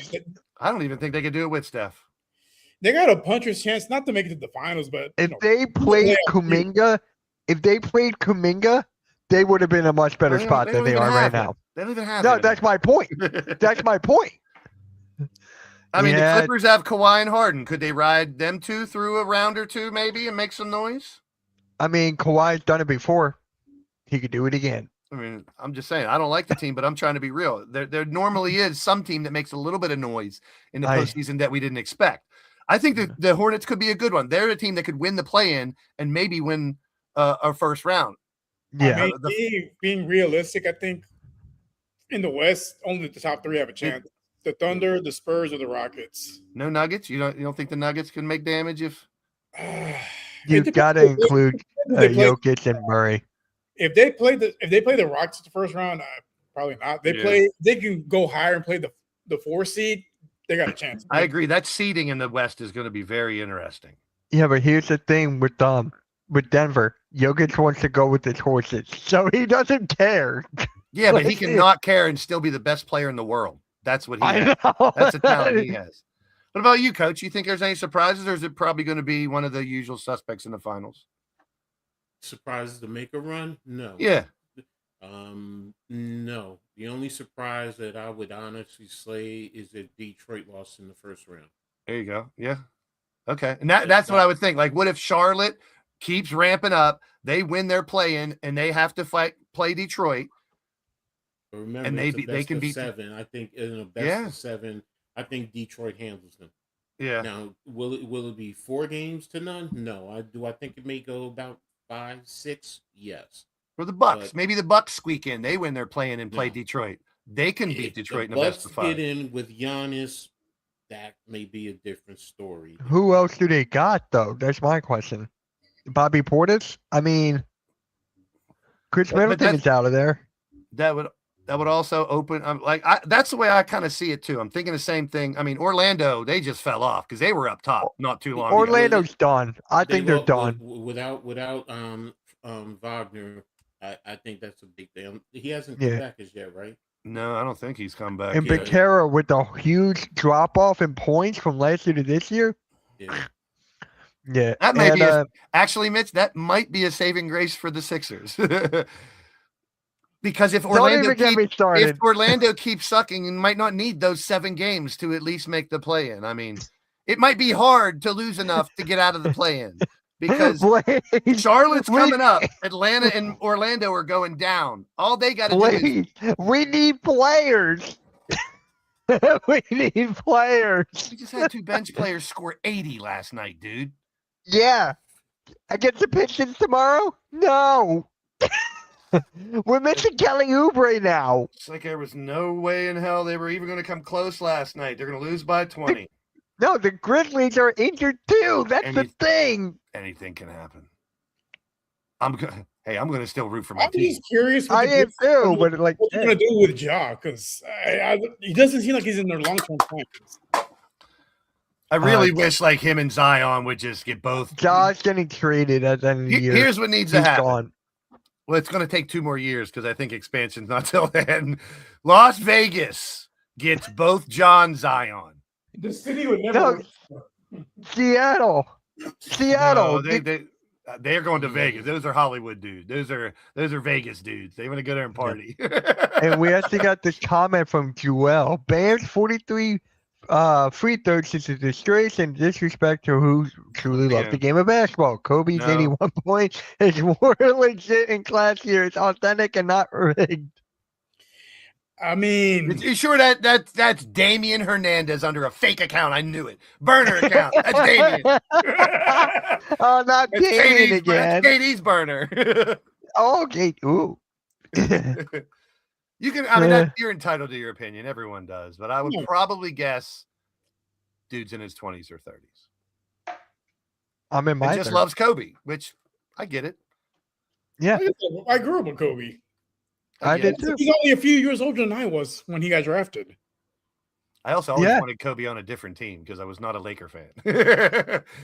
I don't even think they could do it with Steph. They got a puncher's chance not to make it to the finals, but if they played Kuminga, they would have been a much better spot than they are right now. They don't even have No, that's my point. That's my point. I mean, the Clippers have Kawhi and Harden. Could they ride them two through a round or two maybe and make some noise? I mean, Kawhi's done it before. He could do it again. I mean, I'm just saying, I don't like the team, but I'm trying to be real. There normally is some team that makes a little bit of noise in the postseason that we didn't expect. I think that the Hornets could be a good one. They're a team that could win the play-in and maybe win a first round. Yeah. I mean, being realistic, I think in the West, only the top 3 have a chance. The Thunder, the Spurs, or the Rockets. No Nuggets? You don't think the Nuggets can make damage if you've got to include Jokic and Murray. If they play the Rockets the first round, probably not. They can go higher and play the 4 seed. They got a chance. I agree. That seeding in the West is going to be very interesting. Yeah, but here's the thing with Denver. Jokic wants to go with his horses, so he doesn't care. Yeah, but he can not care and still be the best player in the world. That's what he has. That's the talent he has. What about you, Coach? You think there's any surprises, or is it probably going to be one of the usual suspects in the finals? Surprises to make a run? No. Yeah. No. The only surprise that I would honestly say is that Detroit lost in the first round. There you go. Yeah. Okay. And that's what I would think. Like, what if Charlotte keeps ramping up, they win their play-in, and they have to play Detroit? But remember, and they can beat 7. I think in a best of 7, I think Detroit handles them. Yeah. Now, will it be 4 games to none? No. I think it may go about 5, 6? Yes. For the Bucks, maybe the Bucks squeak in. They win their play-in and play Detroit. They can beat Detroit in the best of 5. Get in with Giannis, that may be a different story. Who else do they got though? That's my question. Bobby Portis? I mean, Chris Middleton is out of there. That would also open. That's the way I kind of see it too. I'm thinking the same thing. I mean, Orlando, they just fell off because they were up top not too long ago. Orlando's done. I think they're done. Without Wagner, I think that's a big thing. He hasn't come back as yet, right? No, I don't think he's come back. And Becerra with the huge drop off in points from last year to this year. Yeah. Yeah. That may be actually, Mitch, that might be a saving grace for the Sixers. Because if Orlando keeps sucking, and might not need those 7 games to at least make the play-in. I mean, it might be hard to lose enough to get out of the play-in because Charlotte's coming up. Atlanta and Orlando are going down. All they got to do is we need players. We need players. We just had 2 bench players score 80 last night, dude. Yeah. Against the Pistons tomorrow? No. We're missing Kelly Oubre now. It's like there was no way in hell they were even going to come close last night. They're going to lose by 20. No, the Grizzlies are injured too. That's the thing. Anything can happen. I'm going to still root for my team. I'm just curious. I am too, but like, what they're going to do with Ja? Because he doesn't seem like he's in their long-term plans. I really wish like him and Zion would just get both. Ja's getting traded at the end of the year. Here's what needs to happen. Gone. Well, it's going to take 2 more years because I think expansion's not till then. Las Vegas gets both John Zion. The city would never. No, Seattle. No, they're going to Vegas. Those are Hollywood dudes. Those are Vegas dudes. They want to go there and party. And we actually got this comment from Joel. Bam's 43 free throws is a disgrace and disrespect to who truly loves Yeah. the game of basketball. Kobe's No. 81 points is more legit and classier. It's authentic and not rigged. I mean, You sure that's Damian Hernandez under a fake account? I knew it. Burner account. That's Damian. Oh, not That's Damien KD's, again. that's KD's burner. Oh, okay. Ooh. You can. I mean, you're entitled to your opinion. Everyone does, but I would probably guess dude's in his 20s or 30s. I'm in my And just 30s. loves Kobe, which I get it. Yeah, I grew up with Kobe. I get did it. too. He's only a few years older than I was when he got drafted. I also always Yeah. wanted Kobe on a different team because I was not a Laker fan.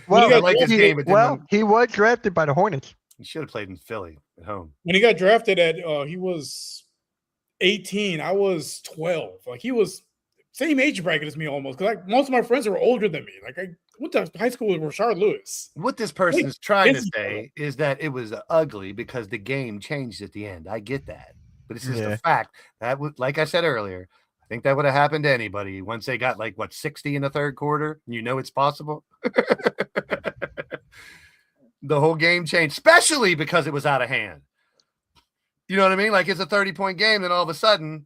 Well, I like his game. But he was drafted by the Hornets. he should have played in Philly at home. When he got drafted at, he was 18. I was 12. Like he was same age bracket as me almost. Because like most of my friends were older than me. Like I went to high school with Rashard Lewis. What this person is trying to It's- say is that it was ugly because the game changed at the end. I get that, but it's just Yeah. a fact that would, like I said earlier, I think that would have happened to anybody once they got like 60 in the third quarter. You know it's possible. The whole game changed, especially because it was out of hand. You know what I mean? Like it's a 30-point game, then all of a sudden,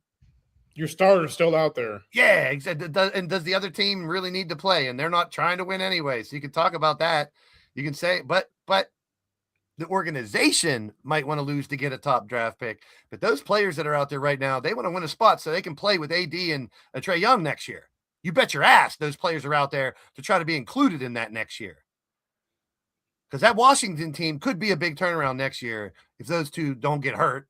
Your starter's still out there. yeah, exactly. And does the other team really need to play? And they're not trying to win anyway. So you can talk about that. You can say, but the organization might want to lose to get a top draft pick. But those players that are out there right now, they want to win a spot so they can play with AD and Trae Young next year. You bet your ass those players are out there to try to be included in that next year. Because that Washington team could be a big turnaround next year if those two don't get hurt.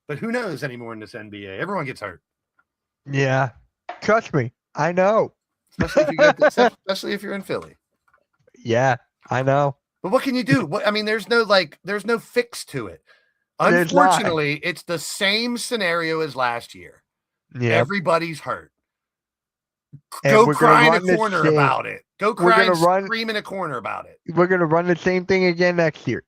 But who knows anymore in this NBA? Everyone gets hurt. Yeah, trust me, I know. Especially if you're in Philly. Yeah, I know. But what can you do? I mean, there's no fix to it. There's not. Unfortunately, it's the same scenario as last year. Yeah, Everybody's hurt. And Go we're cry gonna in run a the corner same- about it. Go we're cry and gonna scream in a corner about it. we're gonna run the same thing again next year.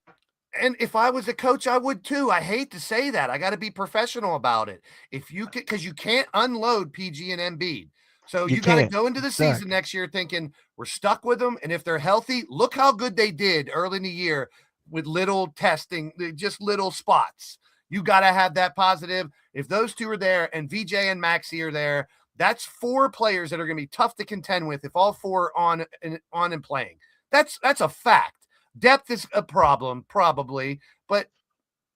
And if I was a coach, I would too. I hate to say that. I got to be professional about it. If you could, because you can't unload PG and Embiid. So you got to can't. go into the It's stuck. season next year thinking we're stuck with them. And if they're healthy, look how good they did early in the year with little testing, just little spots. You got to have that positive. If those two are there and VJ and Maxey are there, that's 4 players that are going to be tough to contend with if all 4 on and playing. That's a fact. Depth is a problem, probably, but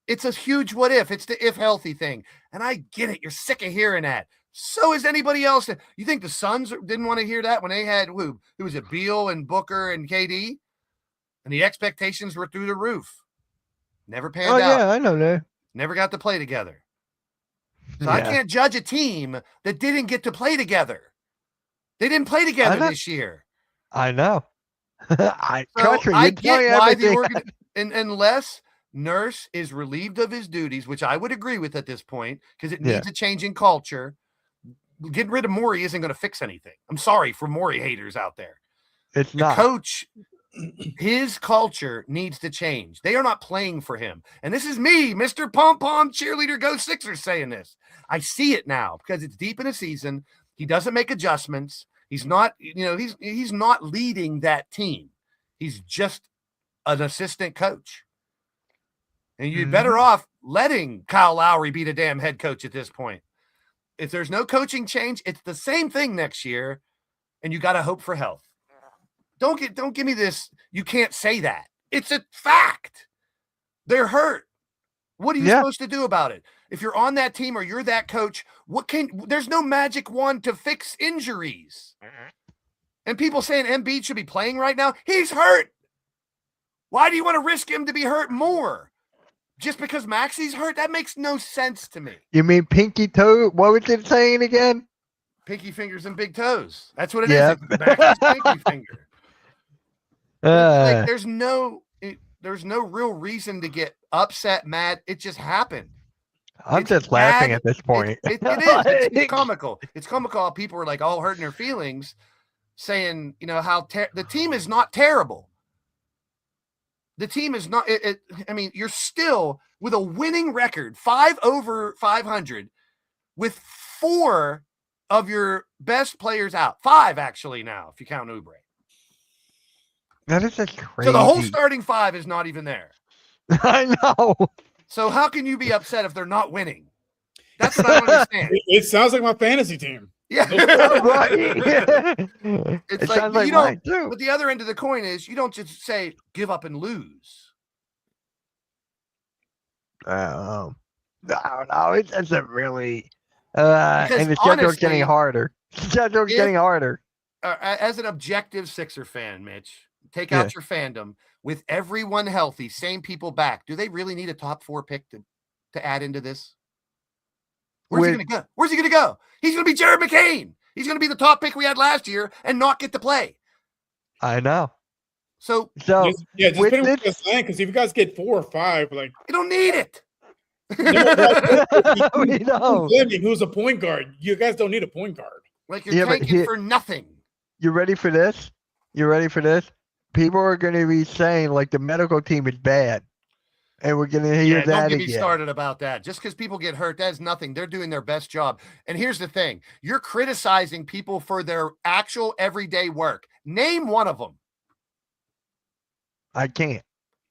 it's a huge what if. It's the if healthy thing. And I get it. You're sick of hearing that. So is anybody else. You think the Suns didn't want to hear that when they had who was it, Beal and Booker and KD? And the expectations were through the roof. Never panned out. Yeah, I know that. Never got to play together. So Yeah. I can't judge a team that didn't get to play together. They didn't play together this year. I know. I So trust me. I You tell me get why everything. unless Nurse is relieved of his duties, which I would agree with at this point, because it needs a change in culture. Getting rid of Morey isn't going to fix anything. I'm sorry for Morey haters out there. It's The not. coach, his culture needs to change. They are not playing for him. And this is me, Mr. Pom Pom Cheerleader Go Sixers, saying this. I see it now because it's deep in the season. He doesn't make adjustments. He's not, he's not leading that team. He's just an assistant coach. And you're better off letting Kyle Lowry be the damn head coach at this point. If there's no coaching change, it's the same thing next year, and you got to hope for health. Don't give me this. You can't say that. It's a fact. They're hurt. What are you supposed to do about it? If you're on that team or you're that coach, there's no magic wand to fix injuries. And people saying Embiid should be playing right now, he's hurt. Why do you want to risk him to be hurt more? Just because Maxey's hurt? That makes no sense to me. You mean pinky toe? What was it saying again? Pinky fingers and big toes. That's what it is. It's Maxey's pinky finger. Like, there's no real reason to get upset, mad. It just happened. I'm just laughing at this point. It is. It's comical. It's comical how people are like all hurting their feelings, saying, how the team is not terrible. The team is not. I mean, you're still with a winning record, 5 over 500, with 4 of your best players out. 5 actually now, if you count Oubre. That is just crazy. So the whole starting 5 is not even there. I know. So how can you be upset if they're not winning? That's what I don't understand. It sounds like my fantasy team. Yeah. Right. It's It like, sounds but like you don't, mine too. but the other end of the coin is you don't just say give up and lose. No, no, it doesn't really. Because And the schedule's honestly, getting harder. The schedule's getting harder. As an objective Sixer fan, Mitch, take Yeah. out your fandom. With everyone healthy, same people back, do they really need a top 4 pick to add into this? Where's he going to go? Where's he going to go? He's going to be Jared McCain. He's going to be the top pick we had last year and not get to play. I know. So just with put him this, with saying, because if you guys get 4 or 5, like you don't need it. we know. Who's a point guard? You guys don't need a point guard. Like you're tanking for nothing. You ready for this? You ready for this? People are going to be saying like the medical team is bad, and we're going to hear that don't get again. me started about that. Just because people get hurt, that's nothing. They're doing their best job. And here's the thing: you're criticizing people for their actual everyday work. Name one of them. I can't.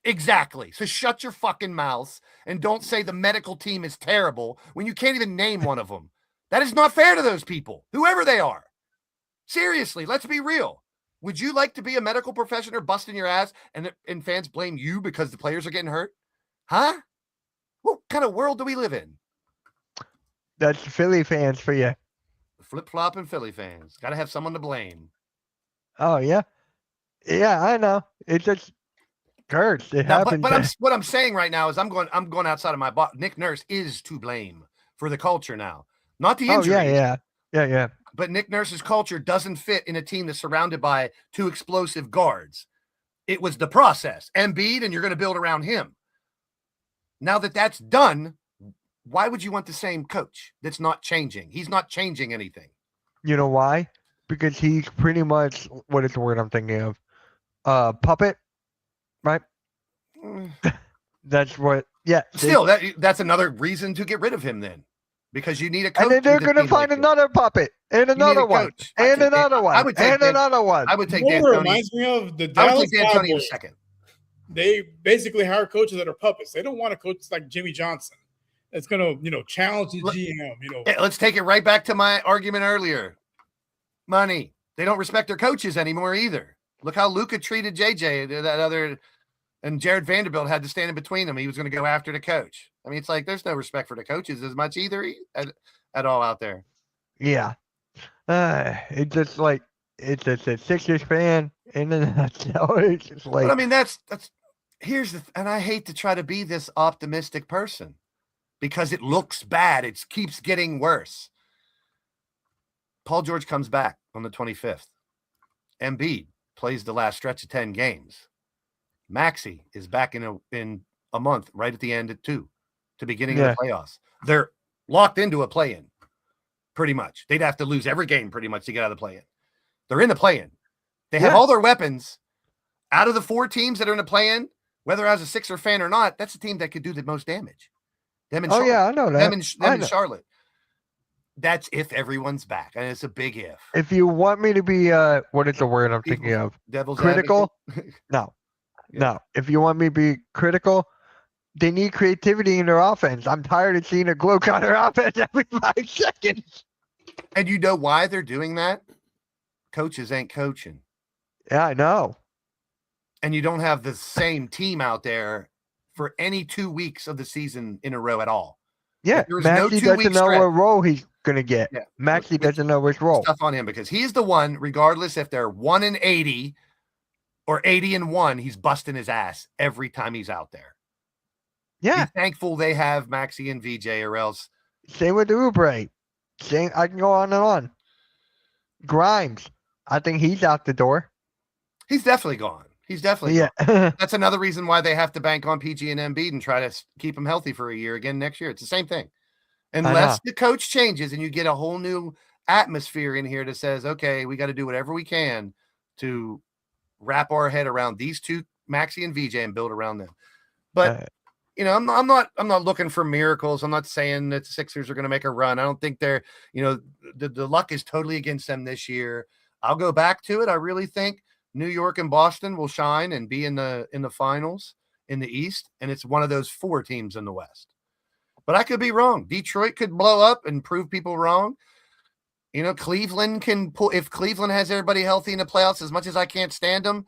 Exactly. So shut your fucking mouths and don't say the medical team is terrible when you can't even name one of them. That is not fair to those people, whoever they are. Seriously, let's be real. Would you like to be a medical professional busting your ass and fans blame you because the players are getting hurt? Huh? What kind of world do we live in? That's Philly fans for you. Flip-flopping Philly fans. Got to have someone to blame. Oh, yeah. Yeah, I know. It just hurts. It happens. But what I'm saying right now is I'm going outside of my box. Nick Nurse is to blame for the culture now. Not the injuries. Oh, yeah. But Nick Nurse's culture doesn't fit in a team that's surrounded by 2 explosive guards. It was the process. Embiid, and you're going to build around him. Now that that's done, why would you want the same coach that's not changing? He's not changing anything. You know why? Because he's pretty much, what is the word I'm thinking of? Puppet, right? That's what, yeah. Still, that's another reason to get rid of him then. Because you need a coach. And then they're going to find another puppet, and another one, and another one, and another one. I would take D'Antoni. D'Antoni. Reminds me of the I would Dallas take D'Antoni in a Cowboys. second. They basically hire coaches that are puppets. They don't want a coach like Jimmy Johnson that's going to, challenge the GM. Let's take it right back to my argument earlier. Money. They don't respect their coaches anymore either. Look how Luka treated JJ. And Jared Vanderbilt had to stand in between them. He was going to go after the coach. I mean, it's like there's no respect for the coaches as much either at all out there. Yeah. It's just like it's a Sixers fan, and then it's just like. But I mean, that's here's and I hate to try to be this optimistic person because it looks bad. It keeps getting worse. Paul George comes back on the 25th. Embiid plays the last stretch of 10 games. Maxey is back in a month, right at the end of 2, to beginning of the playoffs. They're locked into a play-in, pretty much. They'd have to lose every game pretty much to get out of the play-in. They're in the play-in. They have all their weapons. Out of the 4 teams that are in the play-in, whether as a Sixer fan or not, that's the team that could do the most damage. Them and Charlotte. Yeah, I know that. Them and Charlotte. That's if everyone's back, and it's a big if. If you want me to be, what is the word I'm thinking of? Devil's critical? advocate? No. Yeah. No. If you want me to be critical, they need creativity in their offense. I'm tired of seeing a glow on their offense every 5 seconds. And you know why they're doing that? Coaches ain't coaching. Yeah, I know. And you don't have the same team out there for any 2 weeks of the season in a row at all. Yeah, There was Maxey no 2 doesn't know stretch. what role he's going to get. Yeah. Maxey doesn't know which role. Stuff on him because he's the one, regardless if they're 1-80 or 80-1, he's busting his ass every time he's out there. Yeah. Be thankful they have Maxey and VJ, or else. Same with Oubre. Same. I can go on and on. Grimes. I think he's out the door. He's definitely gone. He's definitely gone. Yeah. That's another reason why they have to bank on PG and Embiid and try to keep him healthy for a year again next year. It's the same thing. Unless the coach changes and you get a whole new atmosphere in here that says, okay, we got to do whatever we can to wrap our head around these 2, Maxey and VJ, and build around them. But I'm not looking for miracles. I'm not saying that the Sixers are going to make a run. I don't think they're, the luck is totally against them this year. I'll go back to it. I really think New York and Boston will shine and be in the finals in the East, and it's one of those 4 teams in the West. But I could be wrong. Detroit could blow up and prove people wrong. Cleveland can pull. If Cleveland has everybody healthy in the playoffs, as much as I can't stand them,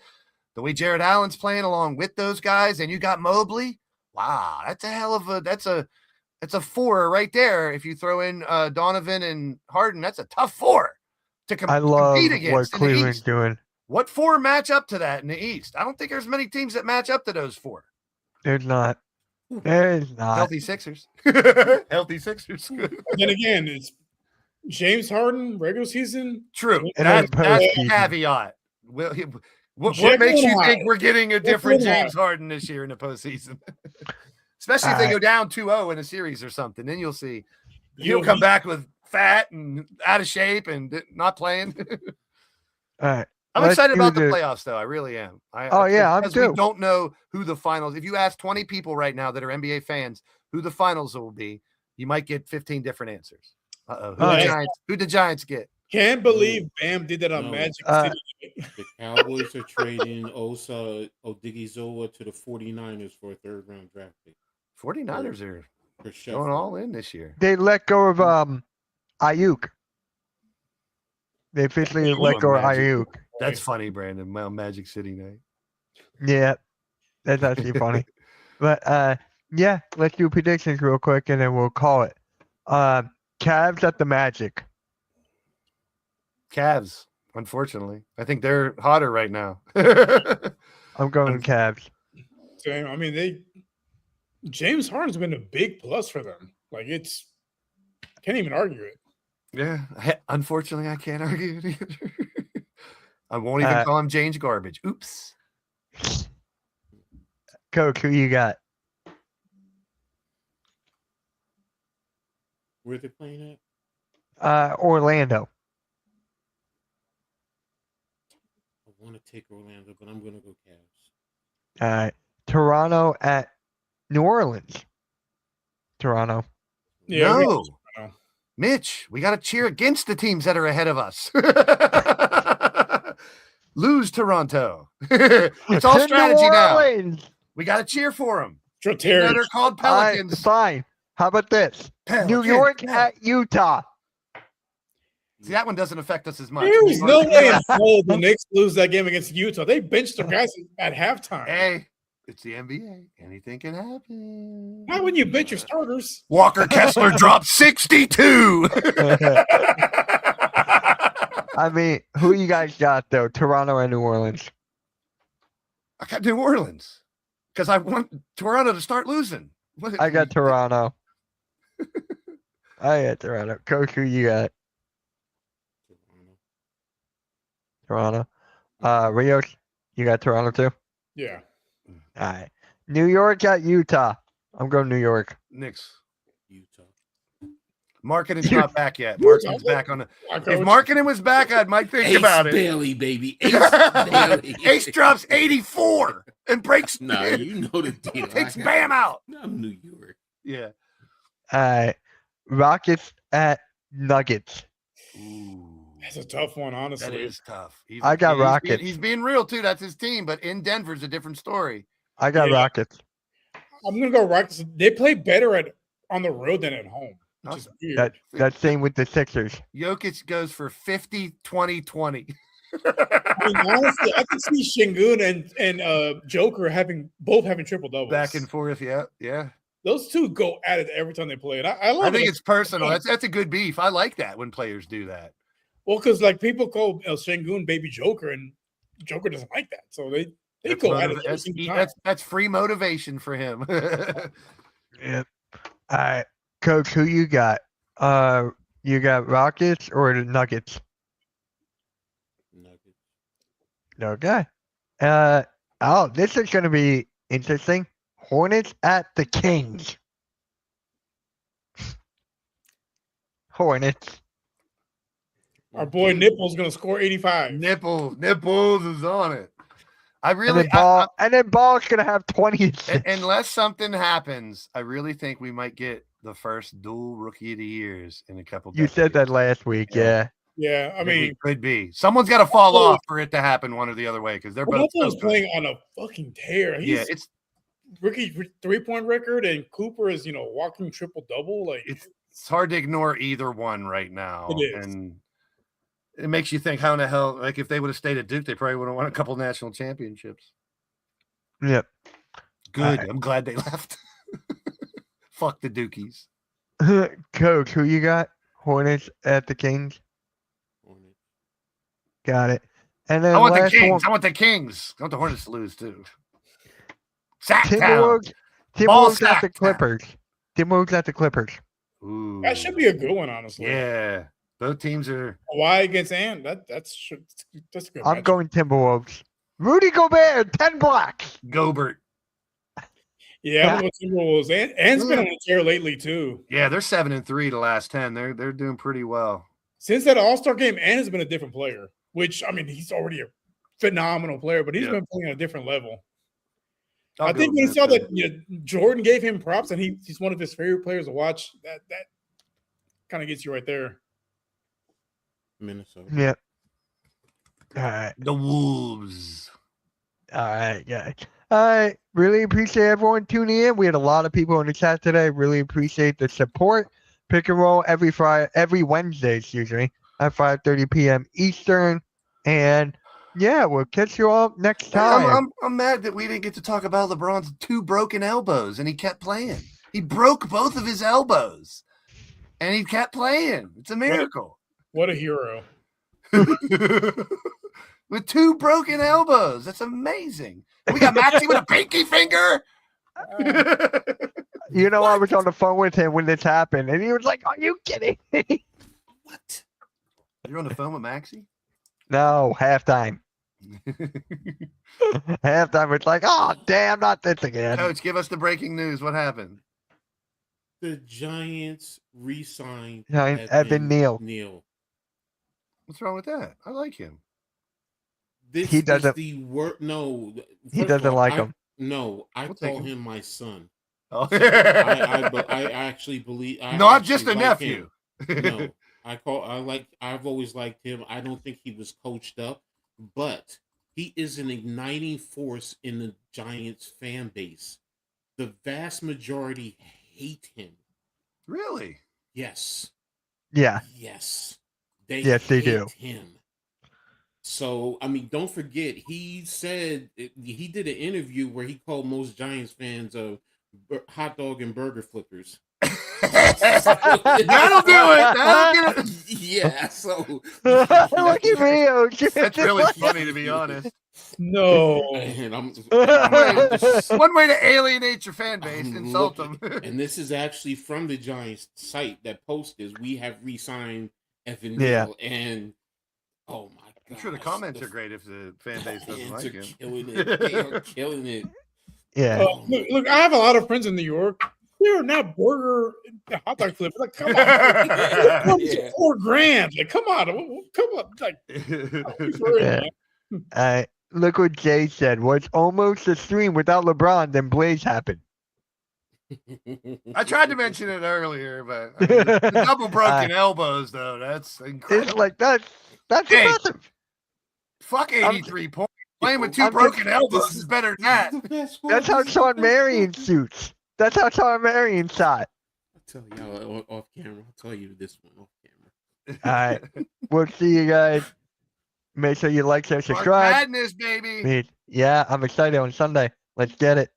the way Jared Allen's playing along with those guys, and you got Mobley, wow, that's a hell of that's a 4 right there. If you throw in Donovan and Harden, that's a tough 4 to compete against. What Cleveland's doing. What 4 match up to that in the East? I don't think there's many teams that match up to those 4. There's not. There's not. Healthy Sixers. Healthy Sixers. Then again, it's James Harden, regular season. True. And That's then the caveat. What makes you think we're getting a different James Harden this year in the postseason? Especially if they go down 2-0 in a series or something. Then you'll see. He'll come back with fat and out of shape and not playing. All right. I'm excited about the playoffs, though. I really am. I'm too. We don't know who the finals. If you ask 20 people right now that are NBA fans who the finals will be, you might get 15 different answers. Who the Giants get? Can't believe Bam did that on Magic City. The Cowboys are trading Osa Odigizua to the 49ers for a 3rd-round draft pick. 49ers are going all in this year. They let go of Ayuk. They officially let go of Ayuk. That's funny, Brandon. Magic City night. Yeah, that's actually funny. But yeah, let's do predictions real quick and then we'll call it. Cavs at the Magic. Cavs, unfortunately. I think they're hotter right now. I'm going Cavs. Same. I mean, James Harden's been a big plus for them. Like can't even argue it. Yeah. Unfortunately, I can't argue it either. I won't even call him James Garbage. Oops. Coach, who you got? Where are they playing at? Orlando. I want to take Orlando, but I'm going to go Cavs. All right. Toronto at New Orleans. Toronto. Yeah, no. Mitch, we got to cheer against the teams that are ahead of us. Lose Toronto. It's all strategy now. We got to cheer for them. They're called Pelicans. Fine. How about this? New York at Utah. See, that one doesn't affect us as much. There was no way in hell the Knicks lose that game against Utah. They benched their guys at halftime. Hey, it's the NBA. Anything can happen. Not when you bench your starters. Walker Kessler dropped 62. I mean, who you guys got, though? Toronto and New Orleans? I got New Orleans because I want Toronto to start losing. I got Toronto. I got Toronto. Coach, who you got? Toronto. Rios, you got Toronto too? Yeah. All right. New York at Utah. I'm going New York. Knicks. Utah. Markkanen's not back yet. Markkanen's back on the. If Markkanen was back, I might think about it. Bailey, baby. Ace Bailey. Ace drops 84 and breaks. No, you know the deal. Takes Bam out. I'm New York. Yeah. All right. Rockets at Nuggets. Ooh. That's a tough one, honestly. That is tough. I got Rockets. He's being real too. That's his team, but in Denver's a different story. I got Rockets. I'm gonna go Rockets. They play better on the road than at home. Which is weird. That's same with the Sixers. Jokic goes for 50, 20, 20. I mean, honestly, I can see Şengün and Joker both having triple doubles. Back and forth, yeah. Those two go at it every time they play it. I think it's personal. That's a good beef. I like that when players do that. Well, because like people call Şengün baby Joker, and Joker doesn't like that, so they go at it. That's free motivation for him. Yep. All right, Coach, who you got? You got Rockets or the Nuggets? Nuggets. Okay. This is going to be interesting. Hornets at the Kings. Hornets. Our boy Nipple's going to score 85. Nipples is on it. And then Ball's gonna have 20 assists. Unless something happens, I really think we might get the first dual rookie of the years in a couple. You said that last week, yeah. Yeah, I mean, it could be. Someone's got to fall off for it to happen one or the other way because they're both playing on a fucking tear. It's rookie 3-point record, and Cooper is walking triple double. Like it's hard to ignore either one right now. It is. And it makes you think, how in the hell, like if they would have stayed at Duke, they probably would have won a couple national championships. Yep. Good. I'm glad they left. Fuck the Dukies. Coach, who you got? Hornets at the Kings? Got it. And then I want the Kings. I want the Hornets to lose too. Timberwolves at the Clippers. Timberwolves at the Clippers. Ooh. That should be a good one, honestly. Yeah. Both teams are. Why against Ant? That's a good I'm match. going Timberwolves. Rudy Gobert, 10 blocks. Gobert. Yeah, I'm going Timberwolves. Ant's been on the tear lately too. Yeah, they're 7-3 the last 10. They're doing pretty well. Since that All-Star game, Ant has been a different player. Which, I mean, he's already a phenomenal player, but he's been playing at a different level. I think when he saw that Jordan gave him props and he's one of his favorite players to watch, that kind of gets you right there. Minnesota. Yep. All right. The Wolves. All right, guys. All right. Really appreciate everyone tuning in. We had a lot of people in the chat today. Really appreciate the support. Pick and roll every Wednesday, usually at 5:30 p.m. Eastern. And yeah, we'll catch you all next time. I'm mad that we didn't get to talk about LeBron's 2 broken elbows and he kept playing. He broke both of his elbows and he kept playing. It's a miracle. What a hero. With 2 broken elbows. That's amazing. We got Maxie with a pinky finger. I was on the phone with him when this happened, and he was like, "Are you kidding me?" What? You're on the phone with Maxie? No, halftime. Halftime, it's like, oh, damn, not this again. Coach, give us the breaking news. What happened? The Giants re-signed Evan Neal. What's wrong with that? I like him. He doesn't. No, he doesn't like him. No, I call him my son. Oh. So I actually believe. Not just a nephew. No, I've always liked him. I don't think he was coached up, but he is an igniting force in the Giants fan base. The vast majority hate him. Really? Yes. Yeah. Yes. They hate do. him. So, I mean, don't forget, he said he did an interview where he called most Giants fans hot dog and burger flippers. That'll do it. That'll get it. Yeah. So look at me. That's really funny, to be honest. No. And one way to alienate your fan base, insult them. And this is actually from the Giants site that posted, "We have re-signed Evan Yeah. Neal," and oh my god, I'm sure the comments are great if the fan base doesn't like him. Killing it. They are killing it. Yeah. Look, I have a lot of friends in New York. They're not burger hot dog flippers. Like, come on, yeah. $4,000. Like, come on, like. Look what Jay said. Was almost a stream without LeBron, then Blaze happened. I tried to mention it earlier, but I mean, the double broken elbows, though, that's incredible. It's like that's impressive. Fuck 83 points. Playing with 2 broken elbows is better than that. That's how Sean Marion shoots. That's how Sean Marion shot. I'll tell y'all off camera. I'll tell you this one off camera. All right. We'll see you guys. Make sure you like, share, subscribe. Madness, baby. Yeah, I'm excited on Sunday. Let's get it.